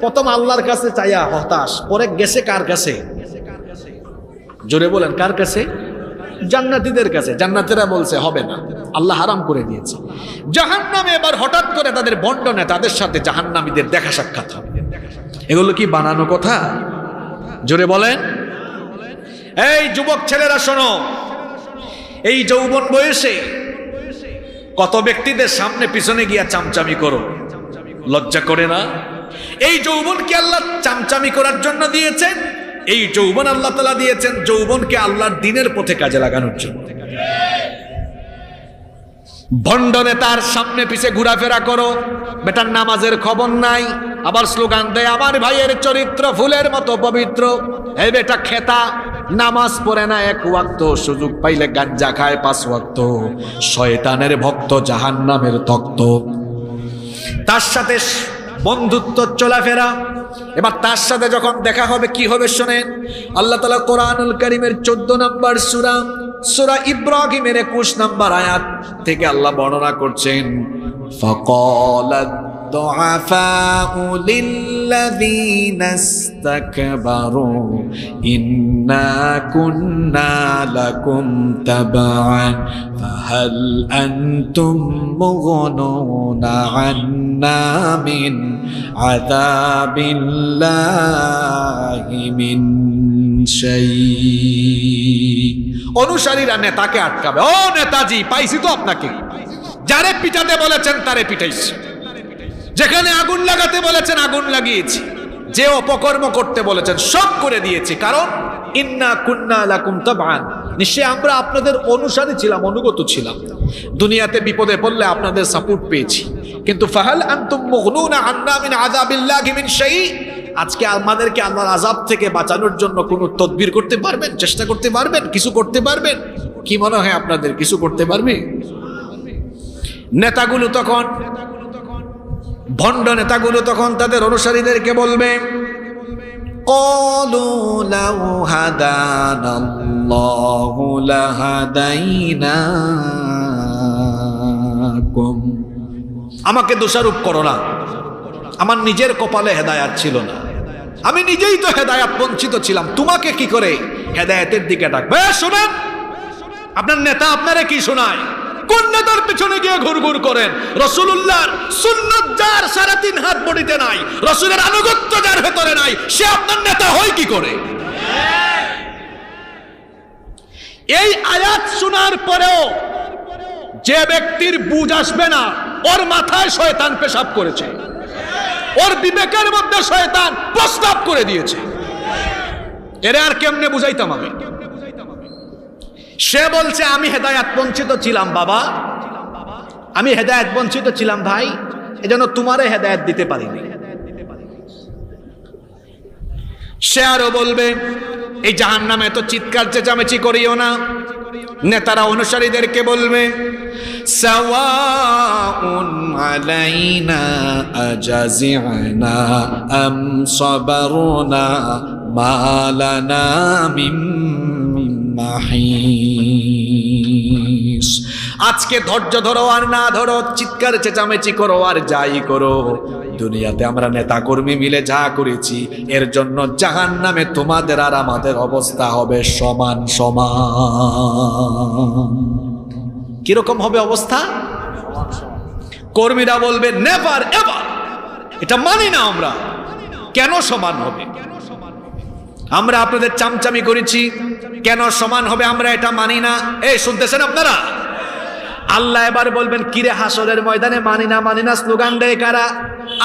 প্রথম আল্লাহর কাছে চাইয়া হতাশ, পরে গেছে কার কাছে? জোরে বলেন, কার কাছে? জান্নাতীদের কাছে। জান্নাতীরা বলছে হবে না, আল্লাহ হারাম করে দিয়েছে। জাহান্নামে এবার হঠাৎ করে তাদের বন্ড নেতাদের সাথে জাহান্নামীদের দেখা সাক্ষাৎ হবে। এগুলো কি বানানো কথা? জোরে বলেন। এই যুবক ছেলেরা শোনো, এই যৌবন বয়সে কত ব্যক্তিদের সামনে পিছনে গিয়া চামচামি করো, লজ্জা করে না? এই যৌবনকে আল্লাহ চামচামি করার জন্য দিয়েছেন। এই যৌবন আল্লাহ তাআলা দিয়েছেন যৌবনকে আল্লাহর দ্বীনের পথে কাজে লাগানোর জন্য। ভণ্ড নেতার সামনে পিছে ঘোরাফেরা করো, বেটার নামাজের খবর নাই, আবার স্লোগান দেয় আমার ভাইয়ের চরিত্র ফুলের মতো পবিত্র। এই বেটা খেতা, নামাজ পড়ে না 1 ওয়াক্ত, সুযোগ পাইলে গাঞ্জা খায় 5 ওয়াক্ত, শয়তানের ভক্ত, জাহান্নামের তক্ত। তার সাথে বন্ধুত্ব চলাফেরা। এবার তার সাথে যখন দেখা হবে কি হবে শোনেন। আল্লাহ তাআলা কোরআনুল কারীমের 14 নম্বর সূরা ইব্রাহিমের 21 নম্বর আয়াত থেকে আল্লাহ বর্ণনা করছেন ফাকালাত الضعفاء للذين استكبروا إنا كنا لكم تبعا فهل أنتم مغنون عنا من عذاب الله من شيء। অনুসারীরা নেতাকে আটকাবে, ও নেতাজি পাইছি তো আপনাকে, যারে পিটাতে বলেছেন তারে পিটাইছি, যেখানে আগুন লাগাতে বলেছেন আগুন লাগিয়েছি, যে অপকর্ম করতে বলেছেন সব করে দিয়েছি। কারণ ইন্না কুন্না লাকুম তাবআন, নিশ্চয় আমরা আপনাদের অনুসারী ছিলাম, অনুগত ছিলাম। দুনিয়াতে বিপদে পড়লে আপনাদের সাপোর্ট পেয়েছি, কিন্তু ফাহাল আনতুম মুগনুনা আন্না মিন আযাবিল্লাহি মিন শাই, আজকে আমাদেরকে আল্লাহর আযাব থেকে বাঁচানোর জন্য কোনো তদবির করতে পারবেন, চেষ্টা করতে পারবেন, কিছু করতে পারবেন? কি মনে হয় আপনাদের কিছু করতে পারবে? নেতাগুলো তখন, ভণ্ড নেতাগুলো তখন তাদের অনুসারীদেরকে বলবে, ক্বালু লাউ হাদানাল্লাহু লাহাদাইনাকুম, আমাকে দোষারোপ করো না, আমার নিজের কপালে হেদায়াত ছিল না, আমি নিজেই তো হেদায়াত বঞ্চিত ছিলাম, তোমাকে কি করে হেদায়াতের দিকে ডাকবে? শুনেন, আপনার নেতা আপনারে কি শোনায়? কোন নেতার পিছনে গিয়ে ঘুরঘুর করেন? রাসূলুল্লাহর সুন্নাত যার 3.5 হাত বডিতে নাই, রাসূলের আনুগত্য যার ভেতরে নাই, সে আপনার নেতা হয় কি করে? এই আয়াত শোনার পরেও যে ব্যক্তির বুঝ আসবে না, ওর মাথায় শয়তান পেশাব করেছে, ওর বিবেকের মধ্যে শয়তান প্রস্তাব করে দিয়েছে, এর আর কেমনে বুঝাইতাম আমি? সে বলছে আমি হেদায়াত বঞ্চিত ছিলাম বাবা, আমি হেদায়াত বঞ্চিত ছিলাম ভাই, এজন্য তোমারে হেদায়াত দিতে পারিনি। সে আরো বলবে, এই জাহান্নামে এত চিৎকার চেঁচামেচি করিও না। নেতারা অনুসারীদেরকে বলবে, সাওয়াউন আলাইনা আজাজি'না আম সাবারনা মা লানা মিন মাহিস, আজকে ধৈর্য ধরো আর না ধরো, চিৎকার চেঁচামেচি করো আর যাই করো, দুনিয়াতে আমরা নেতা কর্মী মিলে যা করেছি এর জন্য জাহান্নামে তোমাদের আর আমাদের অবস্থা হবে সমান সমান। কিরকম হবে অবস্থা? কর্মীরা বলবে নেভার এভার, এটা মানি না আমরা। কেন সমান হবে? আমরা আপনাদের চামচামি করেছি, কেন সমান হবে আমরা এটা মানি না। এই শুনতেছেন আপনারা? আল্লাহ এবার বলবেন, কিরে হাসরের ময়দানে মানি না স্লোগান দেয় কারা?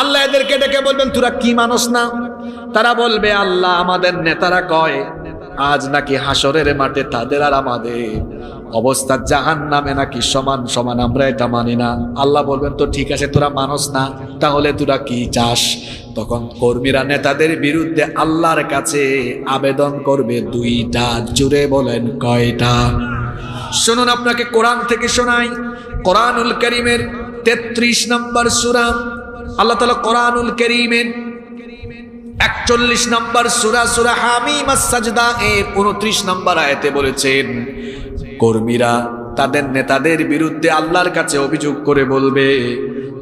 আল্লাহ এদেরকে ডেকে বলবেন, তোরা কি মানুষ না? তারা বলবে, আল্লাহ আমাদের নেতারা কয় আজ নাকি হাসরের মাঠে তাদের আর আমাদের অবস্থা জাহান্নামে নাকি সমান সমান, আমরা এটা মানি না। আল্লাহ বলবেন, তো ঠিক আছে, তোরা মানুষ না, তাহলে তোরা কি চাস? তখন কর্মীরা নেতাদের বিরুদ্ধে আল্লাহর কাছে আবেদন করবে দুইটা। জুড়ে বলেন কয়টা? শুনুন, আপনাকে কোরআন থেকে শোনাই। কোরআনুল কারীমের 33 নম্বর সূরা, আল্লাহ তাআলা কোরআনুল কারীমের 41 নম্বর সূরা, সূরা হামিম আস-সাজদা এর 29 নম্বর আয়াতে বলেছেন, কর্মীরা তাদের নেতাদের বিরুদ্ধে আল্লাহর কাছে অভিযোগ করে বলবে,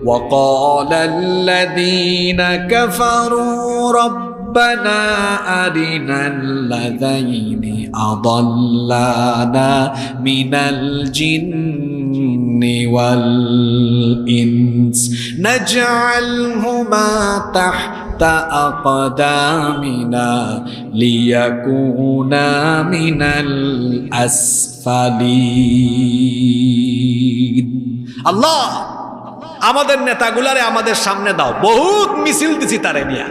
ওয়াকালাল্লাযীনা কাফারু রব্বানা আরিনাল্লাযাইনি আযাল্লানা মিনাল জিন্নি ওয়াল ইনস নাজআলহুমা তাহতা আকদামিনা লিয়াকুনা মিনাল আসফালিন। আল্লাহ আমাদের নেতাগুলারে আমাদের সামনে দাও, বহুত মিছিল দিছি তারে নিয়ে,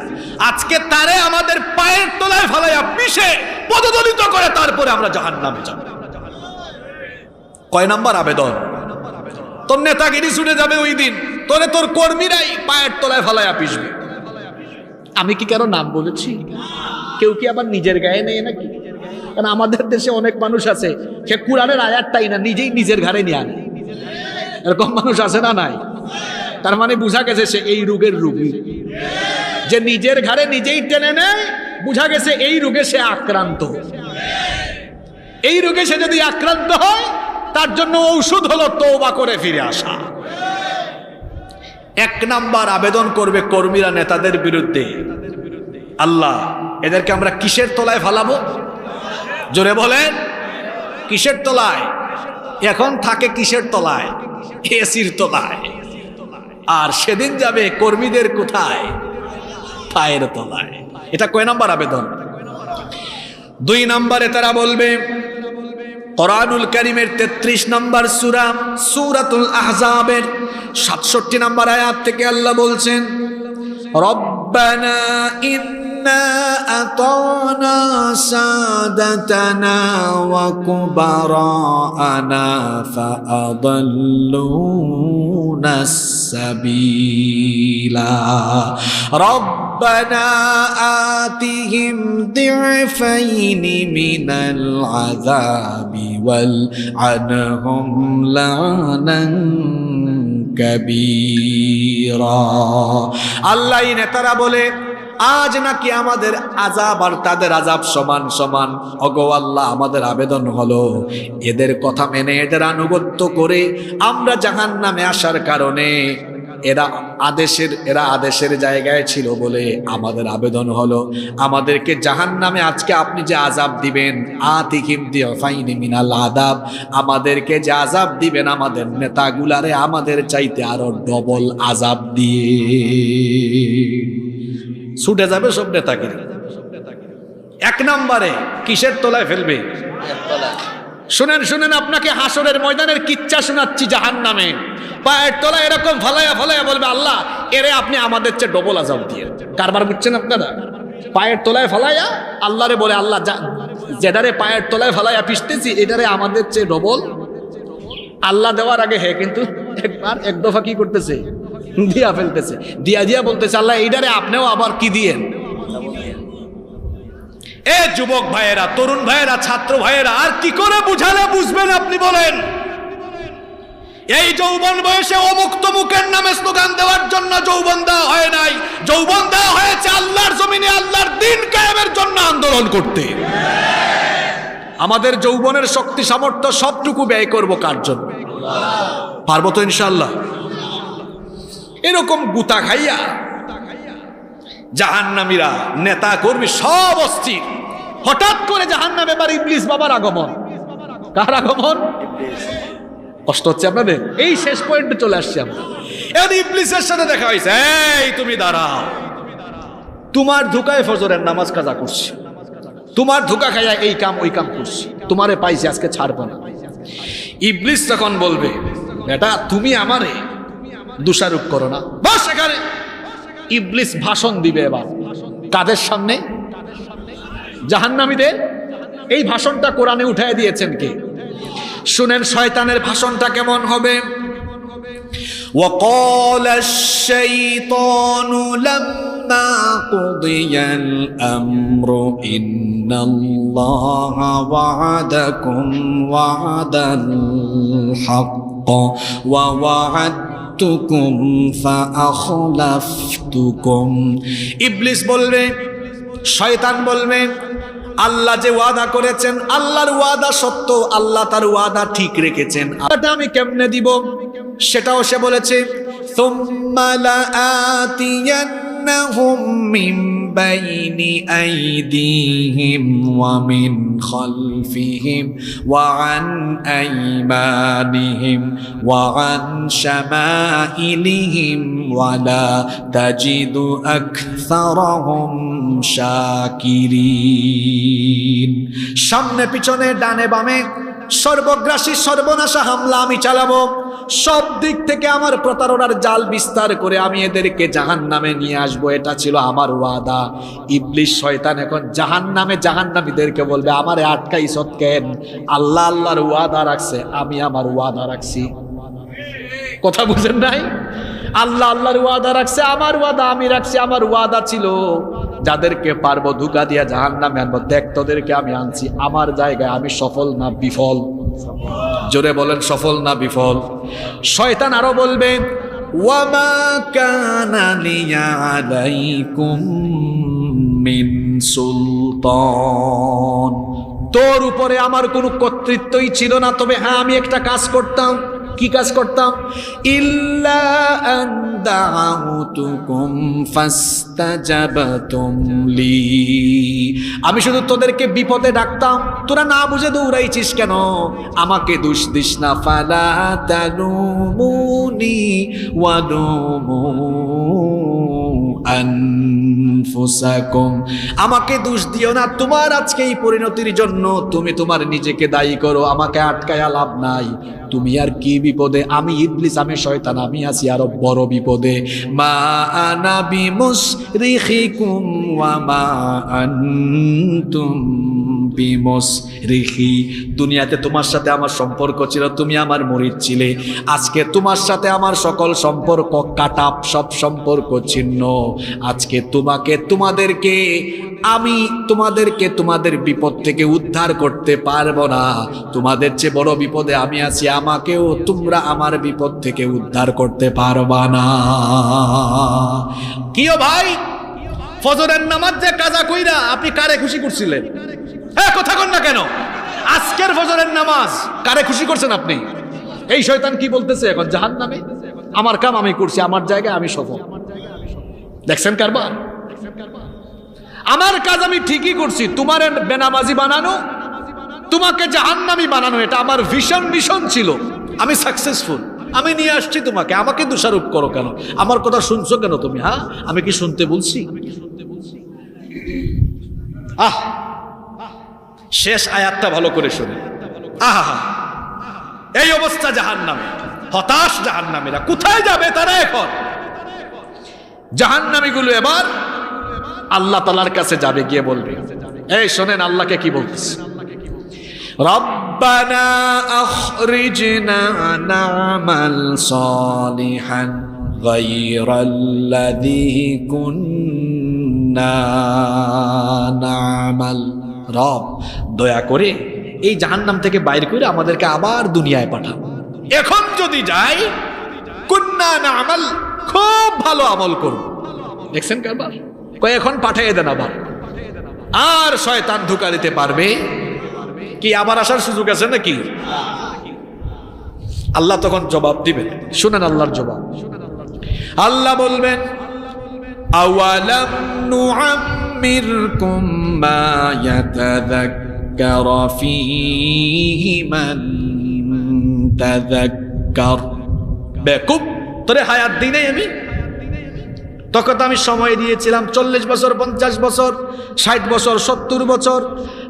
আজকে তারে আমাদের পায়ের তলায় ফেলাইয়া পিষে পদদলিত করে তারপরে আমরা জাহান্নামে যাব। কয় নাম্বার আবেদন? তোর নেতাগিরি ছুটে যাবে ওই দিন, তোরে তোর কর্মীরাই পায়ের তলায় ফেলাইয়া পিষবে। আমি কি কারো নাম বলেছি? কেউ কি আবার নিজের গায়ে নেই নাকি? কারণ আমাদের দেশে অনেক মানুষ আছে, সে কুরআনের আয়াতটাই না নিজেই নিজের ঘাড়ে নিয়ে আনে। এরকম মানুষ আছে না? নাই? তার মানে বুঝা গেছে সে এই রোগের রোগী, যে নিজের ঘাড়ে নিজেই টেনে নেয়, বুঝা গেছে এই রোগে সে আক্রান্ত। এই রোগে সে যদি আক্রান্ত হয়, তার জন্য ঔষধ হলো তওবা করে ফিরে আসা। এক নাম্বার আবেদন করবে কর্মীরা নেতাদের বিরুদ্ধে, আল্লাহ এদেরকে আমরা কিসের তলায় ফালাবো? জোরে বলেন, কিসের তলায়? এখন থাকে কিসের তলায়? এসির তলায়। আর সেদিন যাবে কর্মীদের কোথায়? পায়ের তলায়। এটা কয় নাম্বার আবেদন? 2 নম্বরে তারা বলবে, কোরআনুল কারীমের 33 নম্বর সূরা সূরাতুল আহজাবের 67 নম্বর আয়াত থেকে আল্লাহ বলছেন, রব্বানা ইন্না আতানা সাদাতানা ওয়া কুবারানা ফাআদাল্লুনাস সাবিলা রব্বানা আতিহিম দি'ফাইনি মিনাল আযাবি ওয়াল আনহুম লানান কাবীরা। আল্লাহ নেতারা বলে, আজ নাকি আমাদের আযাব আর তাদের আযাব সমান সমান। ওগো আল্লাহ, আমাদের আবেদন হলো এদের কথা মেনে এদের আনুগত্য করে আমরা জাহান্নামে আসার কারণে এরা আদেশের জায়গায় ছিল বলে আমাদের আবেদন হলো আমাদেরকে জাহান্নামে আজকে আপনি যে আযাব দিবেন, আতিহিম দি'ফাইনি মিনাল আযাব, আমাদেরকে যে আযাব দিবেন আমাদের নেতাগুলারে আমাদের চাইতে আরো ডবল আযাব দিয়ে ছুটে যাবে সব নেতাকে। 1 নম্বরে কিসের তলায় ফেলবে? শুনেন শুনেন, আপনাকে হাসরের ময়দানের কিচ্ছা শোনাচ্ছি। জাহান্নামে পায়ের তলায় এরকম ফালাইয়া ফালাইয়া বলবে, আল্লাহ এরে আপনি আমাদের চেয়ে ডবল আযাব দিয়ে। কারবার বুঝছেন আপনারা? পায়ের তলায় ফালাইয়া আল্লাহরে বলে, আল্লাহ যেটারে পায়ের তলায় ফালাইয়া পিষতেছি এটারে আমাদের চেয়ে ডবল। আল্লাহ দেওয়ার আগে কিন্তু এক দফা কি করতেছে? দিয়া ফেলতেছে। দিয়া বলতেছে, আল্লাহ এইটারে আপনিও আবার কি দিয়েন? এ যুবক ভাইয়েরা, তরুণ ভাইয়েরা, ছাত্র ভাইয়েরা, আর কি করে বুঝালে বুঝবেন আপনি বলেন? এই যৌবন বয়সে অমুক তমুকের নামে স্লোগান দেওয়ার জন্য যৌবন দেওয়া হয় নাই। যৌবন দেওয়া হয়েছে আল্লাহর জমিনে আল্লাহর দ্বীন কায়েমের জন্য আন্দোলন করতে। আমাদের যৌবনের শক্তি সামর্থ্য সবটুকু ব্যয় করব কার জন্য? পারবো তো ইনশাআল্লাহ। এরকম গুতা খাইয়া জাহান্নামীরা, নেতা কর্মী সব অস্থির। হঠাৎ করে জাহান্নামে এবার ইবলিস বাবার আগমন। কার আগমন? কষ্ট হচ্ছে আপনাদের? এই শেষ পয়েন্টে চলে আসছি আমরা। এই ইবলিসের সাথে দেখা হয়েছে, এই তুমি দাঁড়াও, তোমার ধোকায় ফজরের নামাজ কাজা করছি, তোমার ধোকা খাইয়া এই কাম ওই কাম করছি, তোমারে পাইছি আজকে ছাড়বো না। ইবলিস তখন বলবে, বেটা তুমি আমারে দোষারোপ করো না, বস এখানে। ইবলিস ভাষণ দিবে এবার কাদের সামনে? জাহান্নামীদের। এই ভাষণটা কোরআনে উঠায় দিয়েছেন কে? শুনেন শয়তানের ভাষণটা কেমন হবে। وقال الشيطان لما قضي الأمر إن الله وعدكم وعد الحق ووعدتكم فأخلفتكم। ইবলিস বলবে, শয়তান বলবে, আল্লাহ যে ওয়াদা করেছেন আল্লাহর ওয়াদা সত্য, আল্লাহ তার ওয়াদা ঠিক রেখেছেন, এটা আমি কেমনে দিব? সেটাও সে বলেছে। সুম্মা লাআতিয়ান্নাহুম মিন বাইনি আইদিহিম ওয়া মিন খালফিহিম ওয়া আন আইমানিহিম ওয়া আন শামাইলিহিম ওয়া লা তাজিদু আকসারাহুম শাকিরিন। সামনে পিছনে ডানে বামে সর্বগ্রাসী সর্বনাশা হামলা আমি চালাবো। সব দিক থেকে আমার প্রতারণার জাল বিস্তার করে আমি এদেরকে জাহান্নামে নিয়ে আসবো। এটা ছিল আমার ওয়াদা। ইবলিস শয়তান এখন জাহান্নামে জাহান্নামীদেরকে বলবে, আমারে আটকাইছত কেন? আল্লাহ আল্লাহর ওয়াদা রাখছে, আমি আমার ওয়াদা রাখছি। কথা বুঝেন নাই? আল্লাহ আল্লাহর ওয়াদা রাখছে, আমার ওয়াদা আমি রাখছি। আমার ওয়াদা ছিল যাদেরকে পারবো ধোঁকা দিয়া জাহান্নামে আনবো, দেখ তোদেরকে আমি আনছি। আমার জায়গায় আমি সফল না বিফল? জোরে বলেন, সফল না বিফল? শয়তান আরো বলবে, ওয়ামা কানা লিয়া আলাইকুম মিন সুলতান, তোর উপরে আমার কোনো কর্তৃত্বই ছিল না। তবে হ্যাঁ, আমি একটা কাজ করতাম। কি কাজ করতাম? ইল্লা আন দাউতুকুম ফাস্তাজাবতুম লি, আমি শুধু তোদেরকে বিপদে ডাকতাম, তোরা না বুঝে দৌড়াইছিস কেন? আমাকে দোষ দিস না। ফালা তালুমুনি ওয়ালুমু আনফুসাকুম, আমাকে দোষ দিও না, তোমার আজকে এই পরিণতির জন্য তুমি তোমার নিজেকে দায়ী করো, আমাকে আটকায়া লাভ নাই। তুমি আর কি বিপদে? আমি ইবলিস, আমি শয়তান, আমি আছি আরো বড় বিপদে। মা আনা বিমুসরিখিকুম ওয়া মা আনতুম বিমুসরিখি, দুনিয়াতে তোমার সাথে আমার সম্পর্ক ছিল, তুমি আমার মুরিদ ছিলে, আজকে তোমার সাথে আমার সকল সম্পর্ক কাটাপ, সব সম্পর্ক ছিন্ন। আজকে আমি তোমাদেরকে তোমাদের বিপদ থেকে উদ্ধার করতে পারবো না, তোমাদের চেয়ে বড় বিপদে আমি আছি, আমাকেও তোমরা আমার বিপদ থেকে উদ্ধার করতে পারবা না। কিও ভাই, ফজরের নামাজ যে কাজা কইরা আপনি কারে খুশি করছিলেন? হ্যাঁ, কথা কন না কেন? আজকের ফজরের নামাজ কারে খুশি করছেন আপনি? এই শয়তান কি বলতেছে এখন? জাহান্নামে। আমার কাম আমি করছি, আমার জায়গায় আমি সফল। দেখছেন কারবার? আমার কাজ আমি ঠিকই করছি, তোমার বেনামাজি বানানো, তোমাকে জাহান্নামী বানানো, এটা আমার ভিশন ছিল। আমি সাকসেসফুল, আমি নিয়ে আসছি তোমাকে, আমাকে দোষারোপ করো কেন? আমার কথা শুনছো কেন তুমি? হ্যাঁ, আমি কি শুনতে বলছি? শেষ আয়াতটা ভালো করে শুনে। আহা, এই অবস্থা জাহান্নামে, হতাশ জাহান্নামীরা। কোথায় যাবে তারা এখন? জাহান্নামীগুলো এবার আল্লাহ তাআলার কাছে যাবে, গিয়ে বলবে, এই শোনেন আল্লাহকে কি বলতেছে, রব্বানা আখরিজনা না'মাল সালিহান গায়রাল্লাযী কুন্না না'মাল, রব দয়া করে এই জাহান্নাম থেকে বাইর করে আমাদেরকে আবার দুনিয়ায় পাঠান। এখন যদি যাই, কুন্না না'মাল, খুব ভালো আমল করব। দেখছেন কারবার? কয় এখন পাঠিয়ে দেন আবার। আর শয়তান ধোঁকা দিতে পারবে কি? আবার আসার সুযোগ আছে নাকি? আল্লাহ তখন জবাব দিবেন। শুনেন আল্লাহর জবাব। আল্লাহ বলবেন, আওয়ালাম নুআম্মিরকুম মা ইয়াতাযাক্কারু ফীহি মান তাযাক্কার, বেকুব, তোরে হায়াত দিই নাই আমি? তখন তো আমি সময় দিয়েছিলাম 40 বছর, 50 বছর, 60 বছর, 70 বছর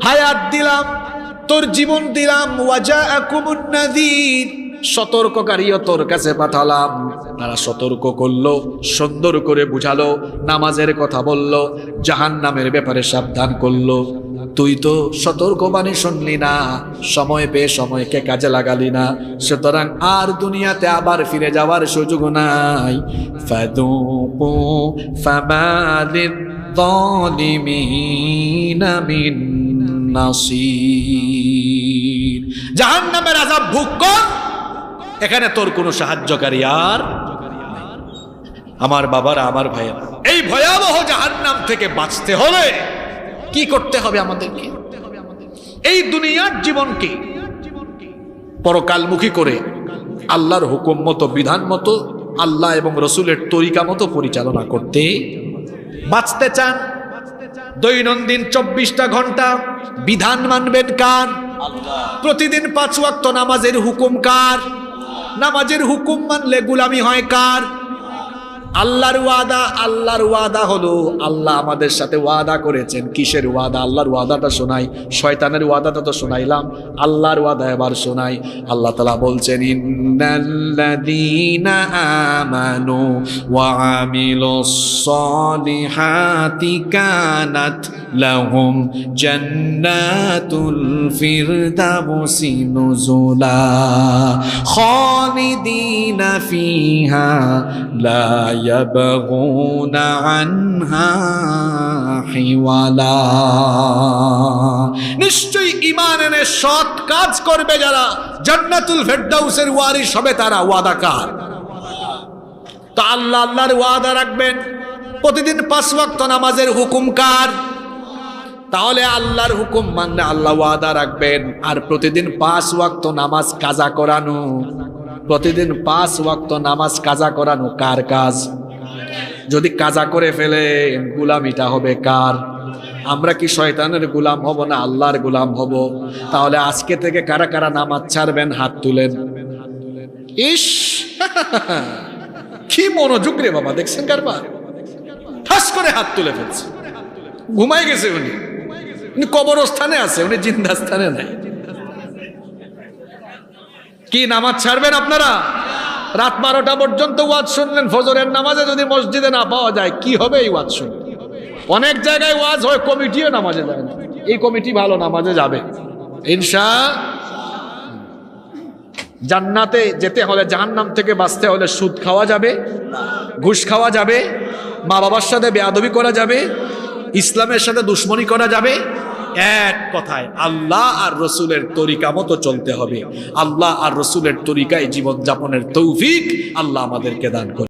হায়াত দিলাম, তোর জীবন দিলাম। ওয়াজাআকুমুন নাযীর, সতর্ককারীও তোর কাছে পাঠালাম। তারা সতর্ক করলো, সুন্দর করে বুঝালো, নামাজের কথা বললো, জাহান্নামের ব্যাপারে সাবধান করলো। তুই তো সতর্কবাণী শুনলি না, সময় পেয়ে সময়কে কাজে লাগালি না, সুতরাং আর দুনিয়াতে আবার ফিরে যাওয়ার সুযোগ নাই। ফাযুকু ফামা লিয-যালিমিনা মিন নাসীর, জাহান্নামের আযাব ভোগ কর, এখানে তোর কোনো সাহায্যকারী আর নাই। আমার বাবারা, আমার ভাইয়েরা, এই ভয়াবহ জাহান্নাম থেকে বাঁচতে হলে কি করতে হবে আমাদেরকে? এই দুনিয়ার জীবনকে পরকালমুখী করে আল্লাহর হুকুম মতো, বিধান মতো, আল্লাহ এবং রসুলের তরিকা মতো পরিচালনা করতে। বাঁচতে চান? দৈনন্দিন 24টা ঘন্টা বিধান মানবেন কার? প্রতিদিন 5 ওয়াক্ত নামাজের হুকুম কার? নামাজের হুকুম মানলে গোলামি হয় কার? আল্লাহর ওয়াদা। আল্লাহর ওয়াদা হলো, আল্লাহ আমাদের সাথে ওয়াদা করেছেন। কিসের ওয়াদা? আল্লাহর ওয়াদাটা শোনাই, শয়তানের ওয়াদাটা তো শোনাইলাম, আল্লাহর ওয়াদা এবার শোনাই। আল্লাহ তাআলা বলছেন, ইন্নাল্লাযীনা আমানু ওয়া আমিলুস সালিহাতি কানাত লাহুম জান্নাতুল ফিরদাউসি নুজুলা খালিদিনা ফিহা লা ইয়াবগুনা আনহা হিওয়ালা। নিশ্চয়ই ঈমান এনে সৎ কাজ করবে যারা, জান্নাতুল ফিরদাউসের ওয়ারিস হবে তারা। ওয়াদাকার তো আল্লাহ, আল্লাহর ওয়াদা রাখবেন। প্রতিদিন 5 ওয়াক্ত নামাজের হুকুম কার? তাহলে আল্লাহর হুকুম মানলে আল্লাহ ওয়াদা রাখবেন। আর প্রতিদিন 5 ওয়াক্ত নামাজ কাজা করানো, প্রতিদিন 5 ওয়াক্ত নামাজ কাজা করানো কার কাজ? যদি কাজা করে ফেলেন গোলামিটা হবে কার? আমরা কি শয়তানের গোলাম হব না আল্লাহর গোলাম হব? তাহলে আজকে থেকে কারা কারা নামাজ ছাড়বেন হাত তুলেন। ইস কি মনোযোগ রে বাবা, দেখছেন কারবার? ঠাস করে হাত তুলে ফেলছে। ঘুমাই গেছে উনি, উনি কবরস্থানে আছে, উনি জিন্দাস্থানে নাই। কি নামাজ ছাড়বেন আপনারা? রাত 12টা পর্যন্ত ওয়াজ শুনলেন, ফজরের নামাজে যদি মসজিদে না পাওয়া যায় কি হবে? এই ওয়াজ শুনে অনেক জায়গায় ওয়াজ হয়, কমিটিও নামাজে যায় না। এই কমিটি ভালো, নামাজে যাবে ইনশাআল্লাহ। জান্নাতে যেতে হলে, জাহান্নাম থেকে বাঁচতে হলে সুদ খাওয়া যাবে, ঘুষ খাওয়া যাবে, মা বাবার সাথে বেয়াদবি করা যাবে, ইসলামের সাথে দুশ্মনী করা যাবে। এক কথায় আল্লাহ আর রসুলের তরিকা মতো চলতে হবে। আল্লাহ আর রসুলের তরিকায় জীবন যাপনের তৌফিক আল্লাহ আমাদেরকে দান করে।